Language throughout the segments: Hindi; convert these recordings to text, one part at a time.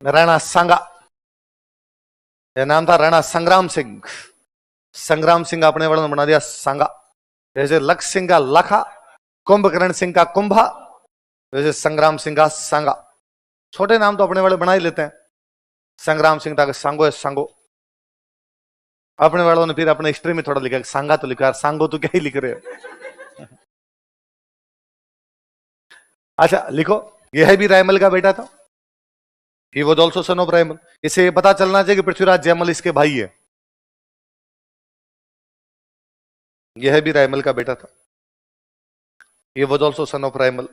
राणा सांगा, यह नाम था राणा संग्राम सिंह। संग्राम सिंह अपने वालों ने बना दिया सांगा। जैसे लक्ष्य सिंह का लखा, कुंभकर्ण सिंह का कुंभा, वैसे संग्राम सिंह का सांगा। छोटे नाम तो अपने वाले बना ही लेते हैं। संग्राम सिंह था सांगो है सांगो। अपने वालों ने फिर अपने हिस्ट्री में थोड़ा लिखा, सांगा तो लिखा, सांगो तो क्या ही लिख रहे हो। अच्छा लिखो, यह भी रायमल का बेटा था। He was also son of Raimal. इसे ये पता चलना चाहिए कि पृथ्वीराज जयमल इसके भाई है। यह भी रायमल का बेटा था। He was also son of Raimal.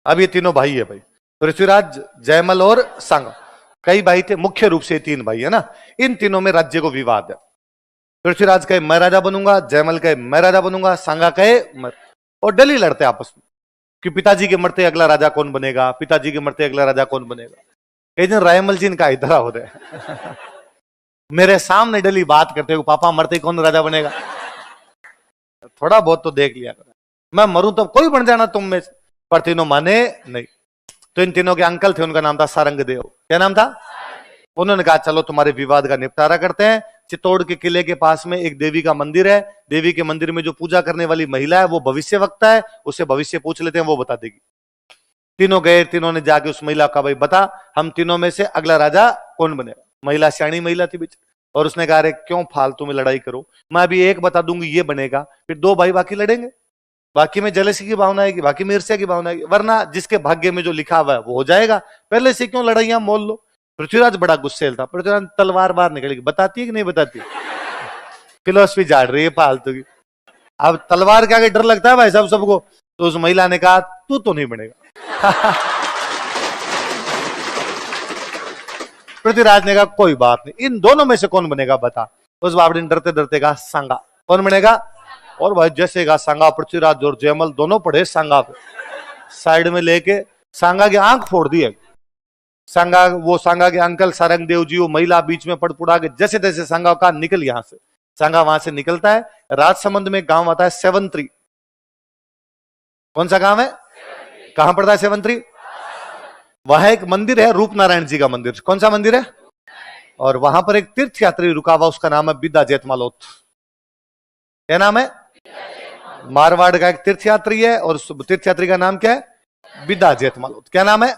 अब ये तीनों भाई है भाई, पृथ्वीराज, जयमल और सांगा। कई भाई थे, मुख्य रूप से तीन भाई है ना। इन तीनों में राज्य को विवाद है। पृथ्वीराज कहे मैं राजा बनूंगा, जयमल कहे मैं राजा बनूंगा, सांगा कहे और डली लड़ते आपस में कि पिताजी के मरते अगला राजा कौन बनेगा, पिताजी के मरते अगला राजा कौन बनेगा। एक दिन रायमल जी इनका इधर हो रहे मेरे सामने डली बात करते हो, पापा मरते कौन राजा बनेगा। थोड़ा बहुत तो देख लिया करो, मैं मरूं तो कोई बन जाना तुम में। पर तीनों माने नहीं। तो इन तीनों के अंकल थे, उनका नाम था सारंगदेव। क्या नाम था? उन्होंने कहा चलो तुम्हारे विवाद का निपटारा करते हैं। चित्तौड़ के किले के पास में एक देवी का मंदिर है। देवी के मंदिर में जो पूजा करने वाली महिला है वो भविष्य वक्ता है, उससे भविष्य पूछ लेते हैं, वो बता देगी। तीनों गए, तीनों ने जाके उस महिला का भाई बता हम तीनों में से अगला राजा कौन बनेगा। महिला सियाणी महिला थी बीच, और उसने कहा अरे क्यों फालतू में लड़ाई करो, मैं अभी एक बता दूंगी ये बनेगा, फिर दो भाई बाकी लड़ेंगे। बाकी में जलसी की भावना आएगी, बाकी में ईर्ष्या की भावना आएगी, वरना जिसके भाग्य में जो लिखा हुआ है वो हो जाएगा। पहले से क्यों लड़ाइयां मोल लो। पृथ्वीराज बड़ा गुस्सेल था। पृथ्वीराज तलवार बाहर निकलेगी, बताती है कि नहीं बताती, फिलोसफी झाड़ रही है फालतू की। अब तलवार के आगे डर लगता है भाई साहब सबको। तो उस महिला ने कहा तू तो नहीं बनेगा। पृथ्वीराज ने कहा कोई बात नहीं, इन दोनों में से कौन बनेगा बता। उस बावड़ी ने डरते डरते कहा सांगा। कौन बनेगा? और भाई जैसे कहा सांगा, पृथ्वीराज और जयमल दोनों पड़े सांगा पे, साइड में लेके सांगा की आंख फोड़ दी है। सांगा, वो सांगा के अंकल सारंगदेव जी, वो महिला बीच में पड़ पुड़ा के जैसे तैसे सांगा का निकल, यहां से सांगा वहां से निकलता है। राजसमंद में गांव आता है सेवंत्री। कौन सा गांव है? कहां पड़ता है सेवंत्री? वहां एक मंदिर है रूपनारायण जी का मंदिर। कौन सा मंदिर है? और वहां पर एक तीर्थ यात्री रुका हुआ, उसका नाम है बिद्दा जेतमालोत। क्या नाम है? मारवाड़ का एक तीर्थ यात्री है, और उस तीर्थ यात्री का नाम क्या है? बिद्दा जेतमालोत। क्या नाम है?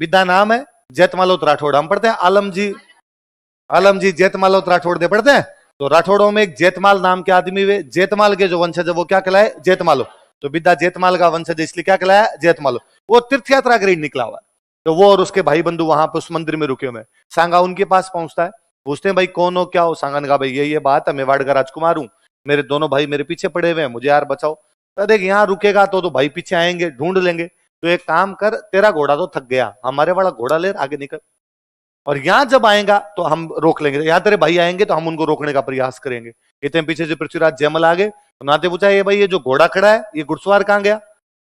बिद्दा नाम है, जेतमालोत राठौड़। हम पढ़ते हैं आलम जी जेतमालोत राठौड़ दे पढ़ते हैं। तो राठौड़ों में एक जेतमाल नाम के आदमी हुए, जेतमाल के जो वंशज है वो क्या कहलाए? जेतमालो। तो बिद्दा जेतमाल का वंशज इसलिए क्या कहलाया? जेतमालो। वो तीर्थ यात्रा के लिए निकला हुआ है। तो वो और उसके भाई बंधु वहां पर उस मंदिर में रुके हुए हैं। सांगा उनके पास पहुंचता है, पूछते हैं भाई कौन हो क्या हो। सांगा ने कहा भाई ये बात है, मेवाड़ का राजकुमार हूं, मेरे दोनों भाई मेरे पीछे पड़े हुए हैं, मुझे यार बचाओ। तो देख यहाँ रुकेगा तो भाई पीछे आएंगे, ढूंढ लेंगे। तो एक काम कर, तेरा घोड़ा तो थक गया, हमारे वाला घोड़ा ले आगे निकल, और यहां जब आएगा तो हम रोक लेंगे। यहां तेरे भाई आएंगे तो हम उनको रोकने का प्रयास करेंगे। इतने पीछे से पृथ्वीराज जयमल आ गए। तो नाते पूछा ये भाई ये जो घोड़ा खड़ा है ये घुड़सवार कहां गया?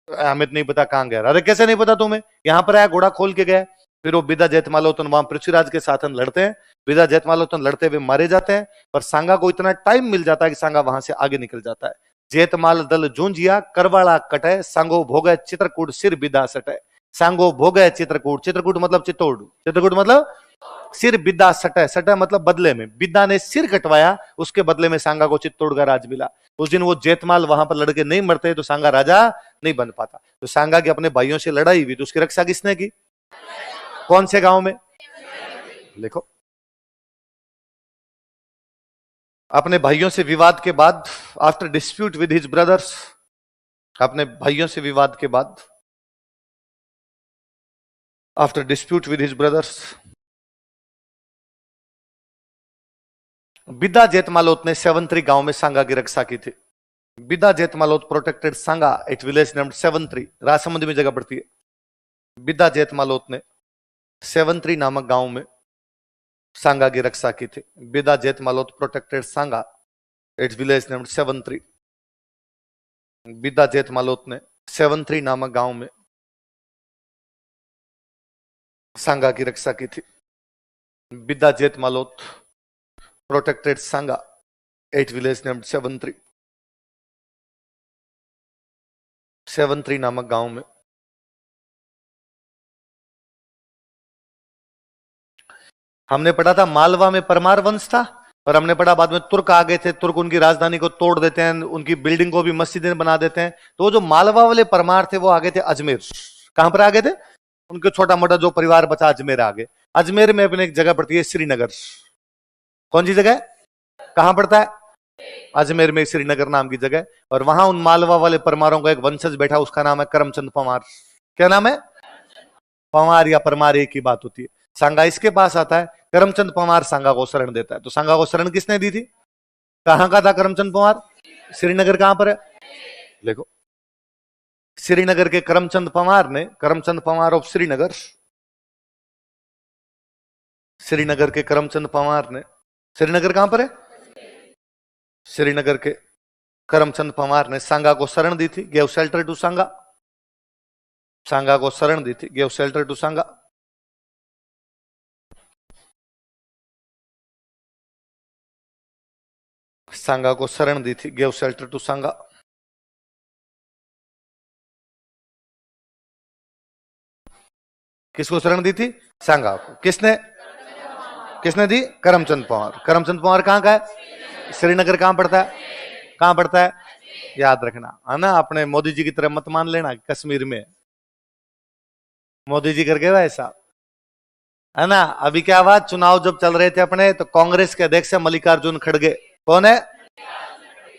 हमें तो नहीं पता कहां गया। अरे कैसे नहीं पता तुम्हें? यहां पर आया घोड़ा खोल के गया। फिर वो बिदा जेतमालोतन वहां पृथ्वीराज के साथ लड़ते हैं। बिदा जेतमालोतन लड़ते हुए मारे जाते हैं, पर सांगा को इतना टाइम मिल जाता है कि सांगा वहां से आगे निकल जाता है। जेतमाल दल जूंजिया करवाड़ा कटे, सांगो भोगे चित्रकूट सिर बिदा सटे। सांगो भोगे चित्रकूट, चित्रकूट मतलब चित्तौड़, चित्रकूट मतलब सिर बिद्दा सटे, सटे मतलब बदले में। बिद्दा ने सिर कटवाया, उसके बदले में सांगा को चित्तौड़ का राज मिला। उस दिन वो जेतमाल वहां पर लड़के नहीं मरते तो सांगा राजा नहीं बन पाता। तो सांगा के अपने भाइयों से लड़ाई हुई, तो उसकी रक्षा किसने की? कौन से गांव में? लिखो। अपने भाइयों से विवाद के बाद, after dispute with his brothers, अपने भाइयों से विवाद के बाद, after dispute with his brothers, Bidda Jetmalot ने सेवंत्री गांव में सांगा की रक्षा की थी। Bidda Jetmalot protected Sanga at village named Sevantri. Rajsamand में जगह पड़ती है। बिद्दा जेतमालोत ने सेवंत्री नामक गांव में सांगा की रक्षा की थी। Bidda Jetmalot protected Sanga at village named Sevantri. Bidda Jetmalot ने सेवंत्री नामक गांव में सांगा की रक्षा की थी। Bidda Jetmalot protected Sanga at village named Sevantri. Sevantri नामक गांव में हमने पढ़ा था मालवा में परमार वंश था, और हमने पढ़ा बाद में तुर्क आ गए थे, तुर्क उनकी राजधानी को तोड़ देते हैं, उनकी बिल्डिंग को भी मस्जिदें बना देते हैं। तो वो जो मालवा वाले परमार थे वो आ गए थे अजमेर। कहां पर आ गए थे? उनके छोटा मोटा जो परिवार बचा अजमेर आ गए। अजमेर में अपने एक जगह पड़ती है श्रीनगर। कौन सी जगह? कहां पड़ता है? अजमेर में श्रीनगर नाम की जगह। और वहां उन मालवा वाले परमारों का एक वंशज बैठा, उसका नाम है करमचंद परमार। क्या नाम है? पंवार या परमार एक ही बात होती है। सांगा इसके पास आता है, करमचंद पंवार सांगा को शरण देता है। तो सांगा को शरण किसने दी थी? कहां का था करमचंद पंवार? श्रीनगर कहां पर है? देखो, श्रीनगर के करमचंद पंवार ने, करमचंद पंवार ऑफ श्रीनगर, श्रीनगर के करमचंद पंवार ने, श्रीनगर कहां पर है? श्रीनगर के करमचंद पंवार ने सांगा को शरण दी थी, गेव शेल्टर टू सांगा। सांगा को शरण दी थी, गेव शेल्टर टू सांगा। सांगा को शरण दी थी, गेव शेल्टर टू सांगा। किसको शरण दी थी? सांगा को। किसने? किसने दी? करमचंद पंवार। करमचंद पंवार कहां का है? श्रीनगर कहां पड़ता है? कहां पड़ता है? याद रखना है ना, अपने मोदी जी की तरह मत मान लेना कश्मीर में मोदी जी करके वैसा, है ना। अभी क्या हुआ, चुनाव जब चल रहे थे अपने, तो कांग्रेस के अध्यक्ष मल्लिकार्जुन खड़गे, कौन है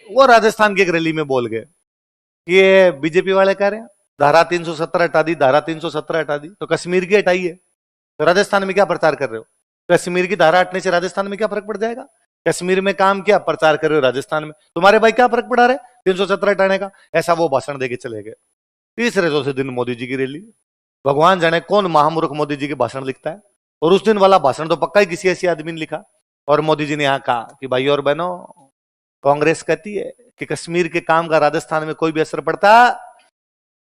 वो, राजस्थान की एक रैली में बोल गए, ये बीजेपी वाले कह रहे हैं धारा 370 हटा दी, धारा 370 हटा दी, तो कश्मीर की हटाइए, तो राजस्थान में क्या प्रचार कर रहे हो? कश्मीर की धारा हटने से राजस्थान में क्या फर्क पड़ जाएगा? कश्मीर में काम किया, प्रचार कर रहे हो राजस्थान में, तुम्हारे भाई क्या फर्क पड़ा रहे 370 हटाने का? ऐसा वो भाषण देके चले गए। तीसरे चौथे दिन मोदी जी की रैली। भगवान जाने कौन महामूर्ख मोदी जी के भाषण लिखता है, और उस दिन वाला भाषण तो पक्का ही किसी ऐसी आदमी ने लिखा। और मोदी जी ने यहाँ कहा कि भाई और बहनों, कांग्रेस कहती है कि कश्मीर के काम का राजस्थान में कोई भी असर पड़ता।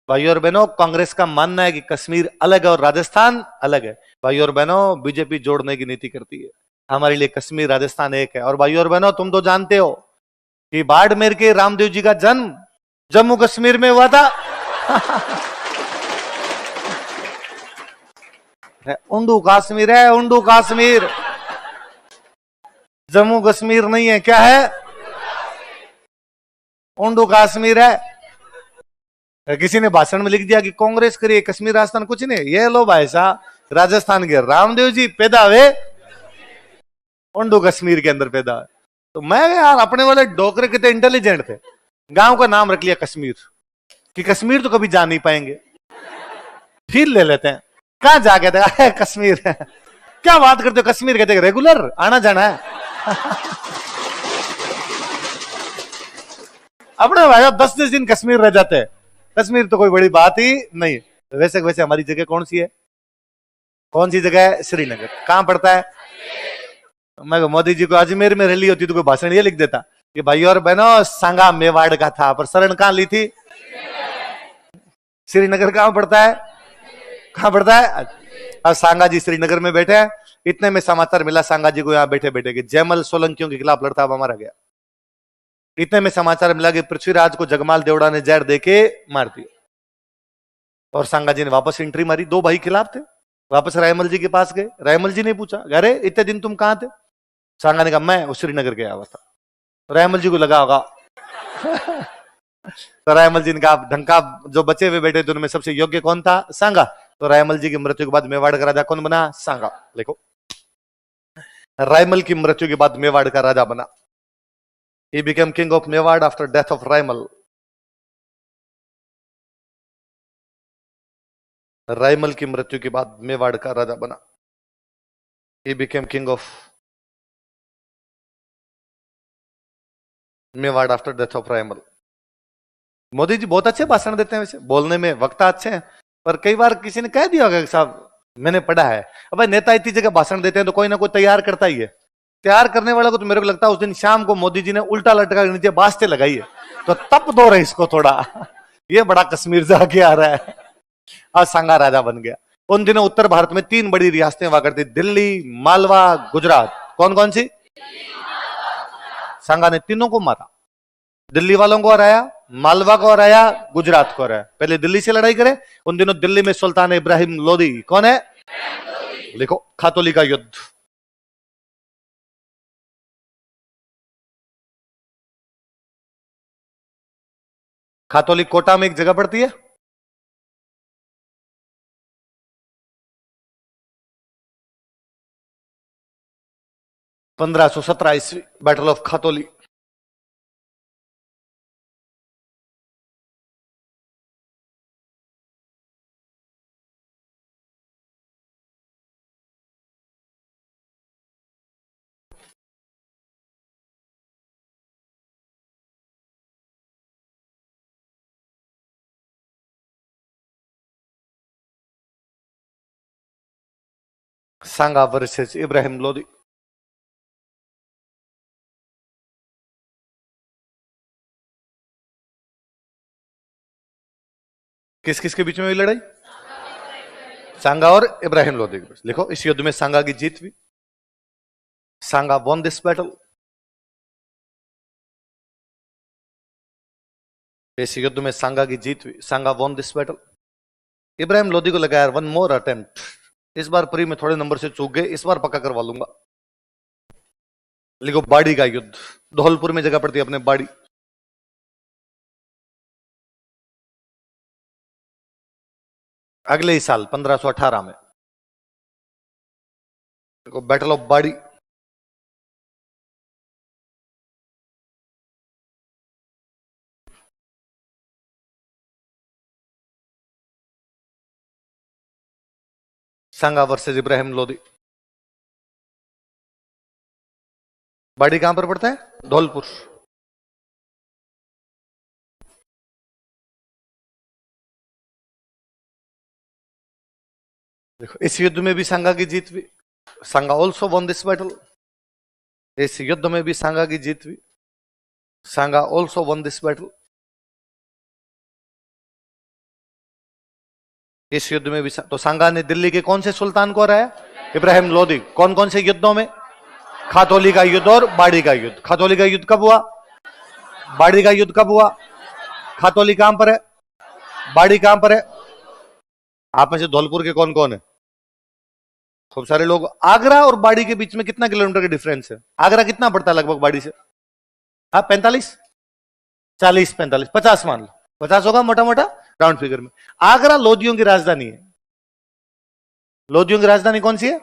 भाई और बहनों, कांग्रेस का मानना है कि कश्मीर अलग है और राजस्थान अलग है। भाई और बहनों, बीजेपी जोड़ने की नीति करती है, हमारे लिए कश्मीर राजस्थान एक है। और भाई और बहनों, तुम तो जानते हो कि बाड़मेर के रामदेव जी का जन्म जम्मू कश्मीर में हुआ था। उंडू कश्मीर है, उंडू कश्मीर, जम्मू कश्मीर नहीं है। क्या है? उंडू कश्मीर है। किसी ने भाषण में लिख दिया कि कांग्रेस करिए कश्मीर राजस्थान, कुछ नहीं। ये लो भाई साहब, राजस्थान के रामदेव जी पैदा हुए उंडू कश्मीर के अंदर पैदा हुए। तो मैं यार, अपने वाले डोकरे कितने इंटेलिजेंट थे, गांव का नाम रख लिया कश्मीर, कि कश्मीर तो कभी जा नहीं पाएंगे, फिर ले लेते हैं। कहां जाके थे? कश्मीर है। क्या बात करते हो, कश्मीर कहते रेगुलर आना जाना है। अपने भाई 10-10 दिन कश्मीर रह जाते हैं, कश्मीर तो कोई बड़ी बात ही नहीं। वैसे वैसे हमारी जगह कौन सी है? कौन सी जगह है? श्रीनगर। कहां पड़ता है? मैं मोदी जी को अजमेर में रैली होती तो कोई भाषण ये लिख देता कि भाई और बहनों, सांगा मेवाड़ का था, पर शरण कहां ली थी? श्रीनगर कहां पड़ता है? कहां पड़ता है? अब सांगा जी श्रीनगर में बैठे हैं। इतने में समाचार मिला सांगा जी को यहाँ बैठे बैठे कि जयमल सोलंकियों के खिलाफ लड़ता हुआ मारा गया। इतने में समाचार मिला कि पृथ्वीराज को जगमाल देवड़ा ने जहर देके मार दिया। और सांगा जी ने वापस एंट्री मारी। 2 भाई खिलाफ थे, वापस रायमल जी के पास गए। रायमल जी ने पूछा, अरे इतने दिन तुम कहां थे? सांगा ने कहा, मैं श्रीनगर गया हुआ था। रायमल जी को लगा होगा। तो रायमल जी ने कहा, ढंका जो बचे हुए बैठे थे उनमें सबसे योग्य कौन था? सांगा। तो रायमल जी की मृत्यु के बाद मेवाड़ का राजा कौन बना? सांगा। देखो, रायमल की मृत्यु के बाद मेवाड़ का राजा बना। He became king of Mewad after death of Raimal. Raimal की मृत्यु के बाद मेवाड़ का राजा बना। He became king of Mewar after death of Raimal. Modi ji बहुत अच्छे भाषण देते हैं, वैसे बोलने में वक्ता अच्छे हैं, पर कई बार किसी ने कह दिया होगा कि साहब मैंने पढ़ा है। अब भाई नेता इतनी जगह भाषण देते हैं तो कोई ना कोई तैयार करता ही है। तैयार करने वाला को तो मेरे को लगता है उस दिन शाम को मोदी जी ने उल्टा लटका नीचे बास्ते लगाई है, तो तप दो रहे इसको थोड़ा। ये बड़ा कश्मीर जाके आ रहा है। आज सांगा राजा बन गया। उन दिनों उत्तर भारत में 3 बड़ी रियासतें हुआ करती, दिल्ली, मालवा, गुजरात। कौन कौन सी? सांगा ने तीनों को मारा। दिल्ली वालों को हराया, मालवा को हराया, गुजरात को हराया। पहले दिल्ली से लड़ाई करे। उन दिनों दिल्ली में सुल्तान इब्राहिम लोदी, कौन है? लिखो, खातोली का युद्ध। खातौली कोटा में एक जगह पड़ती है। 1517 ईस्वी, battle of Khatauli. Sanga versus Ibrahim Lodi. किस किस के बीच में हुई लड़ाई? सांगा और इब्राहिम लोदी के बीच। लिखो, इस युद्ध में सांगा की जीत हुई। Sanga won this battle. इस युद्ध में सांगा की जीत हुई। Sanga won this battle. Ibrahim Lodi को लगा यार वन मोर अटेम्प्ट, इस बार प्री में थोड़े नंबर से चूक गए, इस बार पक्का करवा लूंगा। लिखो, बाड़ी का युद्ध। धौलपुर में जगह पड़ती है अपने बाड़ी। अगले ही साल 1518 में देखो, बैटल ऑफ बाड़ी। सांगा वर्सेस इब्राहिम लोदी। बाड़ी कहां पर पड़ता है? धौलपुर। देखो, इस युद्ध में भी सांगा की जीत हुई। सांगा ऑल्सो वॉन दिस बैटल। इस युद्ध में भी सांगा की जीत हुई। सांगा ऑल्सो वॉन दिस बैटल। इस युद्ध में भी तो सांगा ने दिल्ली के कौन से सुल्तान को हराया? इब्राहिम लोदी। कौन कौन से युद्धों में? खातौली का युद्ध और बाड़ी का युद्ध। खातौली का युद्ध कब हुआ? बाड़ी का युद्ध कब हुआ? खातौली कहां पर है? बाड़ी कहां पर है? आप में से धौलपुर के कौन कौन है? खूब सारे लोग। आगरा और बाड़ी के बीच में कितना किलोमीटर का डिफरेंस है? आगरा कितना पड़ता है लगभग बाड़ी से? हाँ, 45, 40, 45, 50 मान लो। 50 होगा मोटा मोटा राउंड फिगर में। आगरा लोदियों की राजधानी है। लोदियों की राजधानी कौन सी है?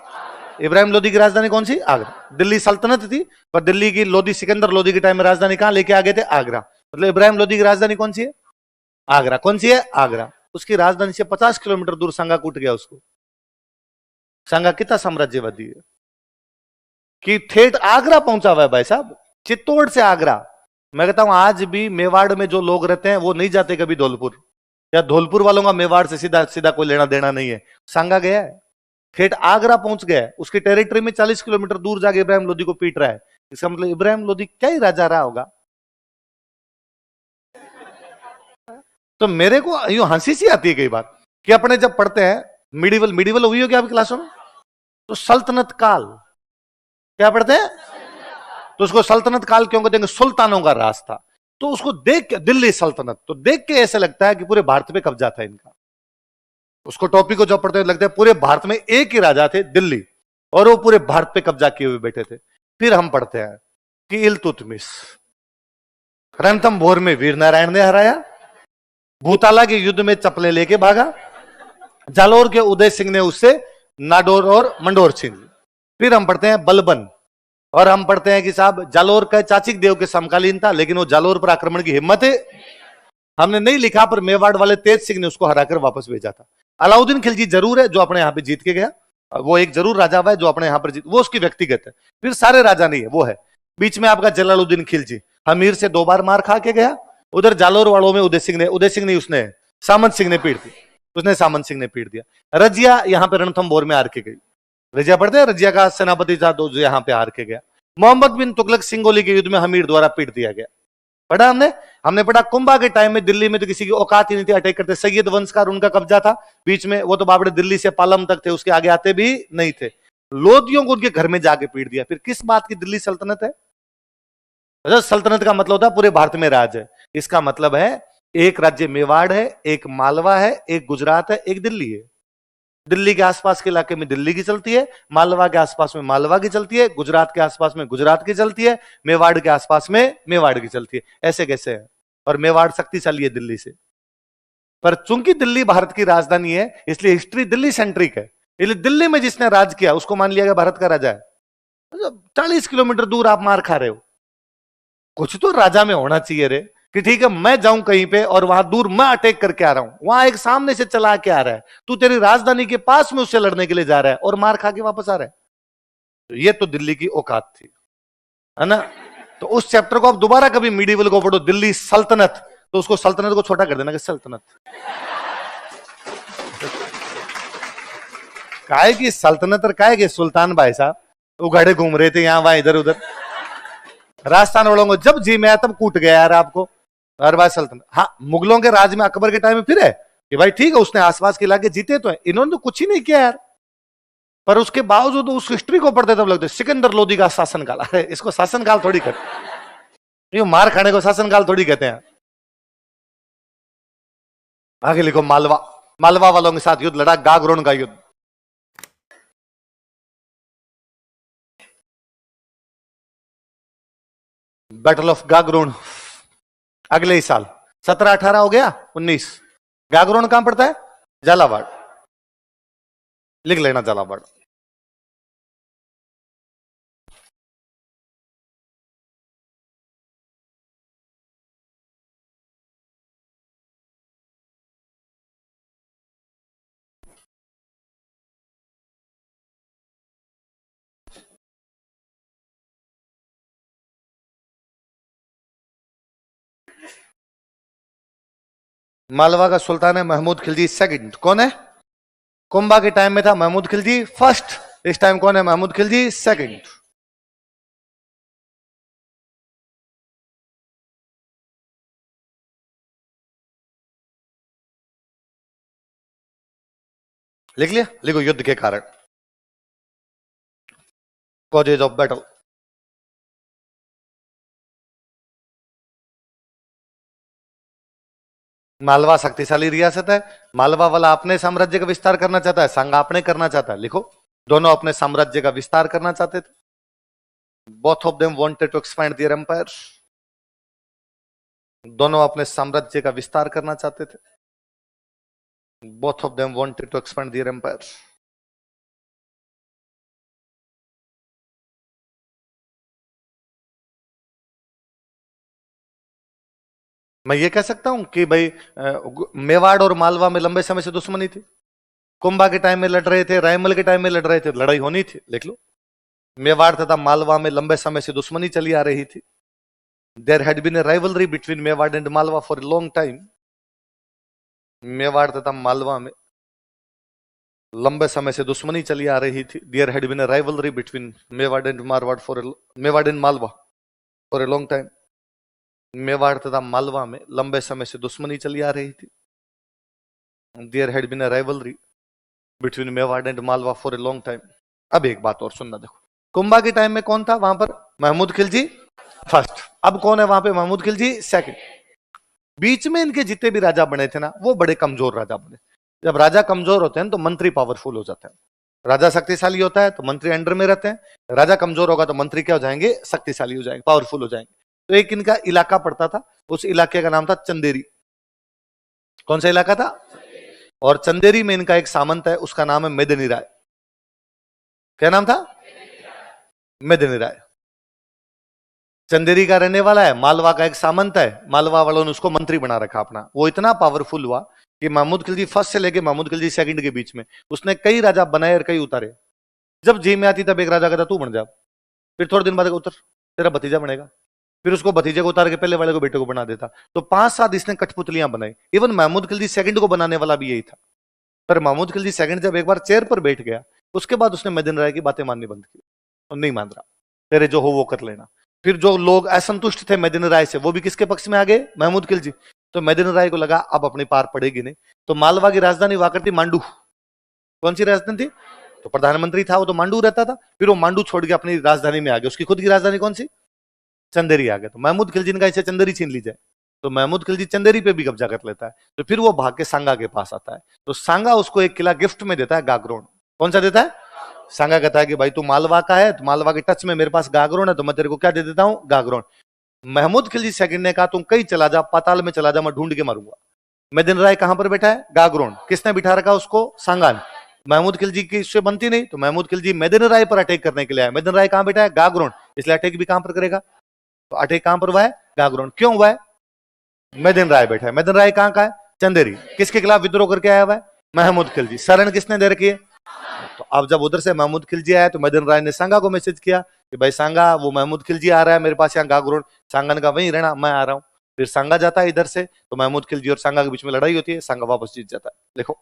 इब्राहिम लोदी की राजधानी कौन सी? आगरा। दिल्ली सल्तनत थी, पर दिल्ली की लोदी, सिकंदर लोदी के टाइम में राजधानी कहां लेके आ गए थे? आगरा। मतलब इब्राहिम लोदी की राजधानी कौन सी है? आगरा। कौन सी है? आगरा। उसकी राजधानी से 50 किलोमीटर दूर सांगा कूट गया उसको। सांगा कितना साम्राज्यवादी है कि ठेठ आगरा पहुंचा हुआ है भाई साहब, चित्तौड़ से आगरा। मैं कहता हूं आज भी मेवाड़ में जो लोग रहते हैं वो नहीं जाते कभी धौलपुर, या धौलपुर वालों का मेवाड़ से सीधा सीधा कोई लेना देना नहीं है। सांगा गया है, ठेठ आगरा पहुंच गया है, उसकी टेरिटरी में 40 किलोमीटर दूर जाके इब्राहिम लोदी को पीट रहा है। इसका मतलब इब्राहिम लोदी क्या ही राजा रहा होगा। तो मेरे को यूं हंसी सी आती है कई बार कि अपने जब पढ़ते हैं मिडिवल, मिडिवल हुई होगी आपकी क्लासों में, तो सल्तनत काल क्या पढ़ते हैं? तो उसको सल्तनत काल क्यों कहते हैं? सुल्तानों का राज था। तो उसको देख के दिल्ली सल्तनत, तो देख के ऐसा लगता है कि पूरे भारत पे कब्जा था इनका। उसको टॉपिक को जब पढ़ते हुए लगता है पूरे भारत में एक ही राजा थे, दिल्ली, और वो पूरे भारत पे कब्जा किए हुए बैठे थे। फिर हम पढ़ते हैं कि इल्तुतमिश रणथंभौर में वीर नारायण ने हराया, भूताला के युद्ध में चपले लेके भागा, जालोर के उदय सिंह ने उससे नाडोर और मंडोर छीन ली। फिर हम पढ़ते हैं बलबन, और हम पढ़ते हैं कि साहब जालोर का चाचिक देव के समकालीन था, लेकिन वो जालोर पर आक्रमण की हिम्मत है हमने नहीं लिखा, पर मेवाड़ वाले तेज सिंह ने उसको हराकर वापस भेजा था। अलाउद्दीन खिलजी जरूर है जो अपने यहां पे जीत के गया, वो एक जरूर राजा हुआ है जो अपने यहां पर जीत, वो उसकी व्यक्तिगत है। फिर सारे राजा नहीं है, वो है बीच में आपका जलालुद्दीन खिलजी, हमीर से 2 बार मार खा के गया। उधर जालोर वालों में उदय सिंह नहीं, उसने सामंत सिंह ने पीट दी, उसने सामंत सिंह ने पीट दिया। रजिया यहाँ पे रणथंभौर में हार के गई, रजिया पढ़ते हैं, रजिया का सेनापति था जो यहाँ पे हार के गया। मोहम्मद बिन तुगलक सिंगोली के युद्ध में हमीर द्वारा पीट दिया गया। पढ़ा हमने पढ़ा कुंभा के टाइम में दिल्ली में तो किसी की औकात ही नहीं थी अटैक करते, सैयद वंश का उनका कब्जा था बीच में, वो तो बाबड़े दिल्ली से पालम तक थे, उसके आगे आते भी नहीं थे। लोदियों को उनके घर में जाके पीट दिया। फिर किस बात की दिल्ली सल्तनत है? सल्तनत का मतलब होता है पूरे भारत में राज है। इसका मतलब है एक राज्य मेवाड़ है, एक मालवा है, एक गुजरात है, एक दिल्ली है। दिल्ली के आसपास के इलाके में दिल्ली की चलती है, मालवा के आसपास में मालवा की चलती है, गुजरात के आसपास में गुजरात की चलती है, मेवाड़ के आसपास में मेवाड़ की चलती है। ऐसे कैसे है? और मेवाड़ शक्तिशाली है दिल्ली से। पर चूंकि दिल्ली भारत की राजधानी है इसलिए हिस्ट्री दिल्ली सेंट्रिक है, इसलिए दिल्ली में जिसने राज किया उसको मान लिया गया भारत का राजा है। 40 किलोमीटर दूर आप मार खा रहे हो, कुछ तो राजा में होना चाहिए रे कि ठीक है मैं जाऊं कहीं पे और वहां दूर मैं अटैक करके आ रहा हूं, वहां एक सामने से चला के आ रहा है, तू तेरी राजधानी के पास में उससे लड़ने के लिए जा रहा है और मार खा के वापस आ रहा है। तो ये तो दिल्ली की औकात थी, है ना। तो उस चैप्टर को आप दोबारा कभी मिडिवल को पढ़ो, दिल्ली सल्तनत, तो उसको सल्तनत को छोटा कर देना कि सल्तनत काहे की सल्तनत और काहे के सुल्तान भाई साहब उगाड़े घूम रहे थे यहां वहां इधर उधर, राजस्थान वालों को जब जी में आया तब कूट गया यार आपको हर बार सल्तनत। हाँ मुगलों के राज में अकबर के टाइम में फिर है कि भाई ठीक है उसने आसपास के इलाके जीते तो है, इन्होंने तो कुछ ही नहीं किया यार। पर उसके बावजूद उस हिस्ट्री को पढ़ते तब लगते सिकंदर लोदी का शासनकाल, अरे इसको शासनकाल थोड़ी कहते, ये मार खाने को शासनकाल थोड़ी कहते हैं। आगे लिखो मालवा, मालवा वालों के साथ युद्ध लड़ा, गागरोन का युद्ध। बैटल ऑफ गागरोन अगले ही साल 17-18 हो गया 19। गागरोन कहां पड़ता है? झालावाड़, लिख लेना झालावाड़। मालवा का सुल्तान है महमूद खिलजी सेकंड। कौन है? कुंभा के टाइम में था महमूद खिलजी फर्स्ट, इस टाइम कौन है? महमूद खिलजी सेकंड। लिख लिया? लिखो युद्ध के कारण, कॉजेज ऑफ बैटल। मालवा शक्तिशाली रियासत है, मालवा वाला अपने साम्राज्य का विस्तार करना चाहता है, संघ अपने करना चाहता है। लिखो दोनों अपने साम्राज्य का विस्तार करना चाहते थे। Both of them wanted to expand their empire, दोनों अपने साम्राज्य का विस्तार करना चाहते थे। Both of them wanted to expand their empire. मैं ये कह सकता हूं कि भाई मेवाड़ और मालवा में लंबे समय से दुश्मनी थी, कुंभा के टाइम में लड़ रहे थे, रायमल के टाइम में लड़ रहे थे, लड़ाई होनी थी। लिख लो मेवाड़ तथा मालवा में लंबे समय से दुश्मनी चली आ रही थी। There had been a rivalry between Mewar and Malwa for a long time. Mewar तथा मालवा में लंबे समय से दुश्मनी चली आ रही थी। There had been a rivalry between Mewar and Marwar for Mewar and Malwa for a long time. Mewar तथा मालवा में लंबे समय से दुश्मनी चली आ रही थी। There had been a rivalry between Mewar and Malwa for a long time. अब एक बात और सुनना, देखो कुंभा के टाइम में कौन था वहां पर? महमूद खिलजी फर्स्ट। अब कौन है वहां पे? महमूद खिलजी सेकंड। बीच में इनके जितने भी राजा बने थे ना वो बड़े कमजोर राजा बने। जब राजा कमजोर होते हैं तो मंत्री पावरफुल हो जाते हैं। राजा शक्तिशाली होता है तो मंत्री अंडर में रहते हैं, राजा कमजोर होगा तो मंत्री क्या हो जाएंगे? शक्तिशाली हो जाएंगे, पावरफुल हो जाएंगे। तो एक इनका इलाका पड़ता था, उस इलाके का नाम था चंदेरी। कौन सा इलाका था? और चंदेरी में इनका एक सामंत है, उसका नाम है मेदिनी राय। क्या नाम था? मेदिनी राय। चंदेरी का रहने वाला है, मालवा का एक सामंत है, मालवा वालों ने उसको मंत्री बना रखा अपना। वो इतना पावरफुल हुआ कि महमूद खिलजी फर्स्ट से लेके महमूद खिलजी सेकंड के बीच में उसने कई राजा बनाए और कई उतारे। जब जी में आती तब एक राजा कहता तू बन जा, फिर थोड़े दिन बाद उतर तेरा भतीजा बनेगा, फिर उसको भतीजे को उतार के पहले वाले को बेटे को बना देता। तो 5-7 इसने कठपुतलियां बनाई। इवन महमूद खिलजी सेकंड को बनाने वाला भी यही था। पर महमूद खिलजी सेकंड जब एक बार चेयर पर बैठ गया उसके बाद उसने मेदिनी राय की बातें माननी बंद की और नहीं मान रहा, तेरे जो हो वो कर लेना। फिर जो लोग असंतुष्ट थे मेदिनी राय से वो भी किसके पक्ष में आ गए? महमूद खिलजी। तो मेदिनी राय को लगा अब अपनी पार पड़ेगी नहीं, तो मालवा की राजधानी हुआ करती मांडू। कौन सी राजधानी थी? तो प्रधानमंत्री था वो तो मांडू रहता था, फिर वो मांडू छोड़ के अपनी राजधानी में आ गया। उसकी खुद की राजधानी कौन सी? चंदेरी आ गया। तो महमूद खिलजी ने कहा इसे चंदेरी छीन ली जाए, तो महमूद खिलजी चंदेरी पे भी कब्जा कर लेता है। तो फिर वो भाग के सांगा के पास आता है, तो सांगा उसको एक किला गिफ्ट में देता है, गागरोन। कौन सा देता है? सांगा कहता है कि भाई तू मालवा का है, तो मालवा के टच में मेरे पास गागरोन है, तो मैं तेरे को क्या दे देता हूं? गागरोन। महमूद खिलजी सेकंड ने कहा तुम कहीं चला जा, पाताल में चला जा, मैं ढूंढ के मारूंगा। मेदिन राय कहां पर बैठा है? गागरोन। किसने बिठा रखा उसको? सांगा ने। महमूद खिलजी की इससे बनती नहीं, तो महमूद खिलजी मेदिन राय पर अटैक करने के लिए आया। मेदिन राय कहां बैठा है? गागरोन। इसलिए अटैक भी कहां पर करेगा? तो अटैक कहां पर हुआ है? गागरोन। क्यों हुआ है? मेदिन राय बैठा है। मेदिन राय कहां का है? चंदेरी। किसके खिलाफ विद्रोह करके आया हुआ है? महमूद खिलजी। शरण किसने दे रखी है? तो अब जब उधर से महमूद खिलजी आया तो मेदिन राय ने सांगा को मैसेज किया कि भाई सांगा, वो महमूद खिलजी आ रहा है मेरे पास यहाँ गागरोन। सांगा ने कहा वहीं रहना, मैं आ रहा हूं। फिर सांगा जाता है इधर से, तो महमूद खिलजी और सांगा के बीच में लड़ाई होती है, सांगा वापस जीत जाता है। लिखो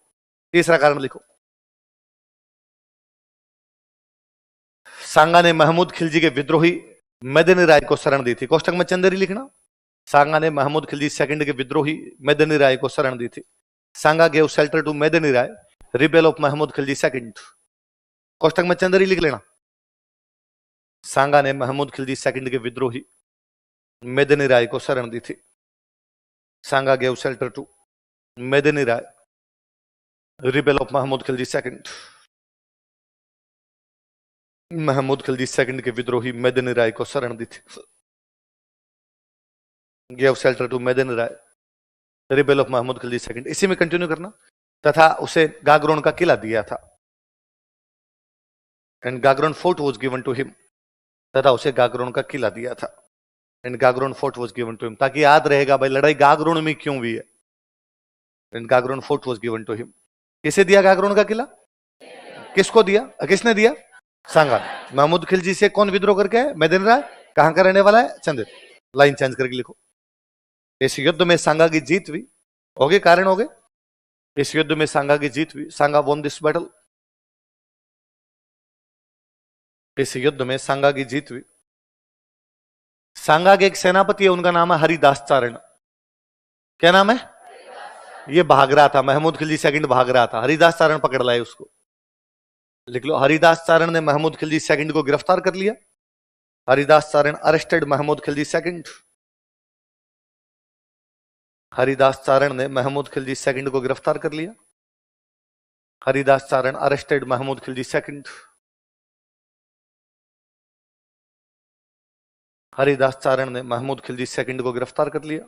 तीसरा कारण लिखो। सांगा ने महमूद खिलजी के विद्रोही मेदिनी राय को शरण दी थी। कोष्टक में चंदेरी लिखना। सांगा ने महमूद खिलजी सेकंड के विद्रोही मेदिनी राय को शरण दी थी। सांगा gave shelter to Medini Rai, rebel of Mahmud Khilji second. कोष्टक में चंदेरी लिख लेना। सांगा ने महमूद खिलजी सेकंड के विद्रोही मेदिनी राय को शरण दी थी। सांगा gave shelter to Medini Rai, rebel of Mahmud Khilji second. Mahmud Khilji second के विद्रोही मेदिनी राय को शरण दी थी। Gave shelter to Medini Rai, rebel of Mahmud Khilji second. इसी में कंटिन्यू करना। तथा उसे गागरोन का किला दिया था। And Gagron fort was given to him. तथा उसे गागरोन का किला दिया था। And Gagron fort was given to him, ताकि याद रहेगा भाई लड़ाई गागरोन में क्यों हुई है। And Gagron fort was given to him. किसे दिया गागरोन का किला? किसको दिया? किसने दिया? सांगा। महमूद खिलजी से कौन विद्रोह करके है? मेदिनी राय। कहां का रहने वाला है? चंदेर। लाइन चेंज करके लिखो। इस युद्ध में सांगा की जीत हुई। हो गए कारण हो गए। इस युद्ध में सांगा की जीत हुई। Sanga won this battle. इस युद्ध में सांगा की जीत हुई। सांगा के एक सेनापति है, उनका नाम है हरिदास चारण। क्या नाम है? ये भाग रहा था, महमूद खिलजी सेकंड भाग रहा था, हरिदास चारण पकड़ लाए उसको। लिख लो, हरिदास चारण ने महमूद खिलजी सेकंड को गिरफ्तार कर लिया। हरिदास चारण अरेस्टेड महमूद खिलजी सेकंड। हरिदास चारण ने महमूद खिलजी सेकंड को गिरफ्तार कर लिया। हरिदास चारण अरेस्टेड महमूद खिलजी सेकंड। हरिदास चारण ने महमूद खिलजी सेकंड को गिरफ्तार कर लिया।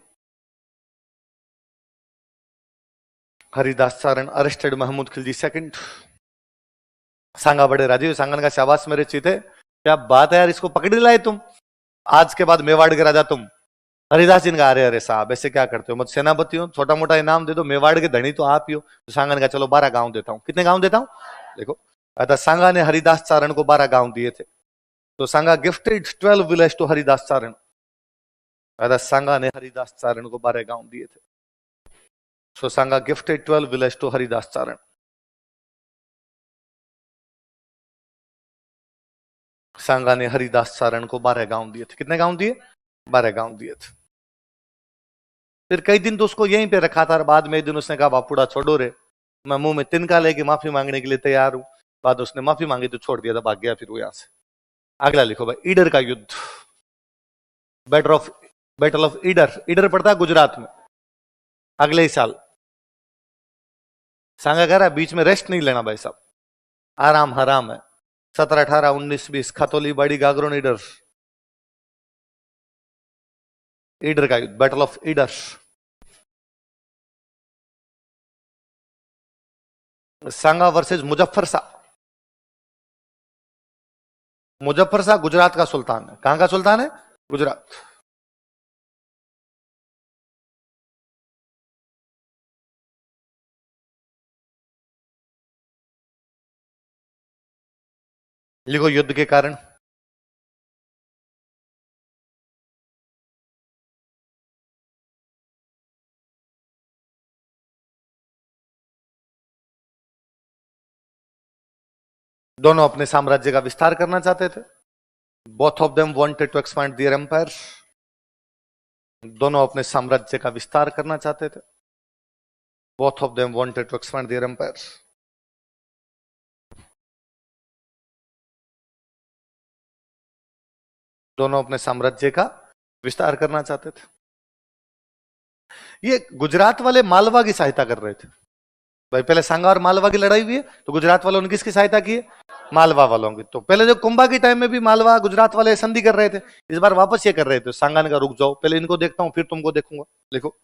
हरिदास चारण अरेस्टेड महमूद खिलजी सेकंड। सांगा बड़े राजी। सांगन का शाबाश मेरे चीते, क्या बात है यार, इसको पकड़ लाए तुम। आज के बाद मेवाड़ के राजा तुम। हरिदास जी ने कहा अरे अरे साहब ऐसे क्या करते हो, मत सेनापति हो, छोटा मोटा इनाम दे दो, मेवाड़ के धनी तो आप ही हो। तो सांगा ने कहा चलो 12 गांव देता हूं। कितने गांव देता हूं? देखो, अतः सांगा ने हरिदास चारण को 12 गांव दिए थे। तो सांगा गिफ्टेड 12 विलेज टू हरिदास चारण। अतः सांगा ने हरिदास चारण को 12 गांव दिए थे। सो सांगा गिफ्टेड 12 विलेज टू हरिदास चारण। सांगा ने हरिदास चारण को 12 गांव दिए थे। कितने गांव दिए? 12 गांव दिए थे। फिर कई दिन तो उसको यहीं पे रखा था। बाद में एक दिन उसने कहा बापूड़ा छोड़ो रे, मैं मुंह में तिनका लेके माफी मांगने के लिए तैयार हूं। बाद उसने माफी मांगी तो छोड़ दिया था, भाग गया फिर वो यहां से। अगला लिखो भाई, ईडर का युद्ध। Battle of Idar. ईडर पड़ता है गुजरात में। अगले ही साल। सांगा कह रहा है बीच में रेस्ट नहीं लेना भाई साहब, आराम हराम है। 17, 18, 19, 20 खतौली, बड़ी गागरोन, ईडर। ईडर का युद्ध, battle of Idar. Sanga versus Muzaffar Shah. Muzaffar Shah Gujarat का सुल्तान है। कहां का सुल्तान है? गुजरात। लिखो युद्ध के कारण। दोनों अपने साम्राज्य का विस्तार करना चाहते थे। Both of them wanted to expand their empire. दोनों अपने साम्राज्य का विस्तार करना चाहते थे। Both of them wanted to expand their empire. दोनों अपने साम्राज्य का विस्तार करना चाहते थे। ये गुजरात वाले मालवा की सहायता कर रहे थे। भाई पहले सांगा और मालवा की लड़ाई हुई है, तो गुजरात वालों ने किसकी सहायता की है? मालवा वालों की। तो पहले जो कुंभा के टाइम में भी मालवा गुजरात वाले संधि कर रहे थे, इस बार वापस ये कर रहे थे। सांगा ने कहा रुक जाओ, पहले इनको देखता हूं फिर तुमको देखूंगा। देखो,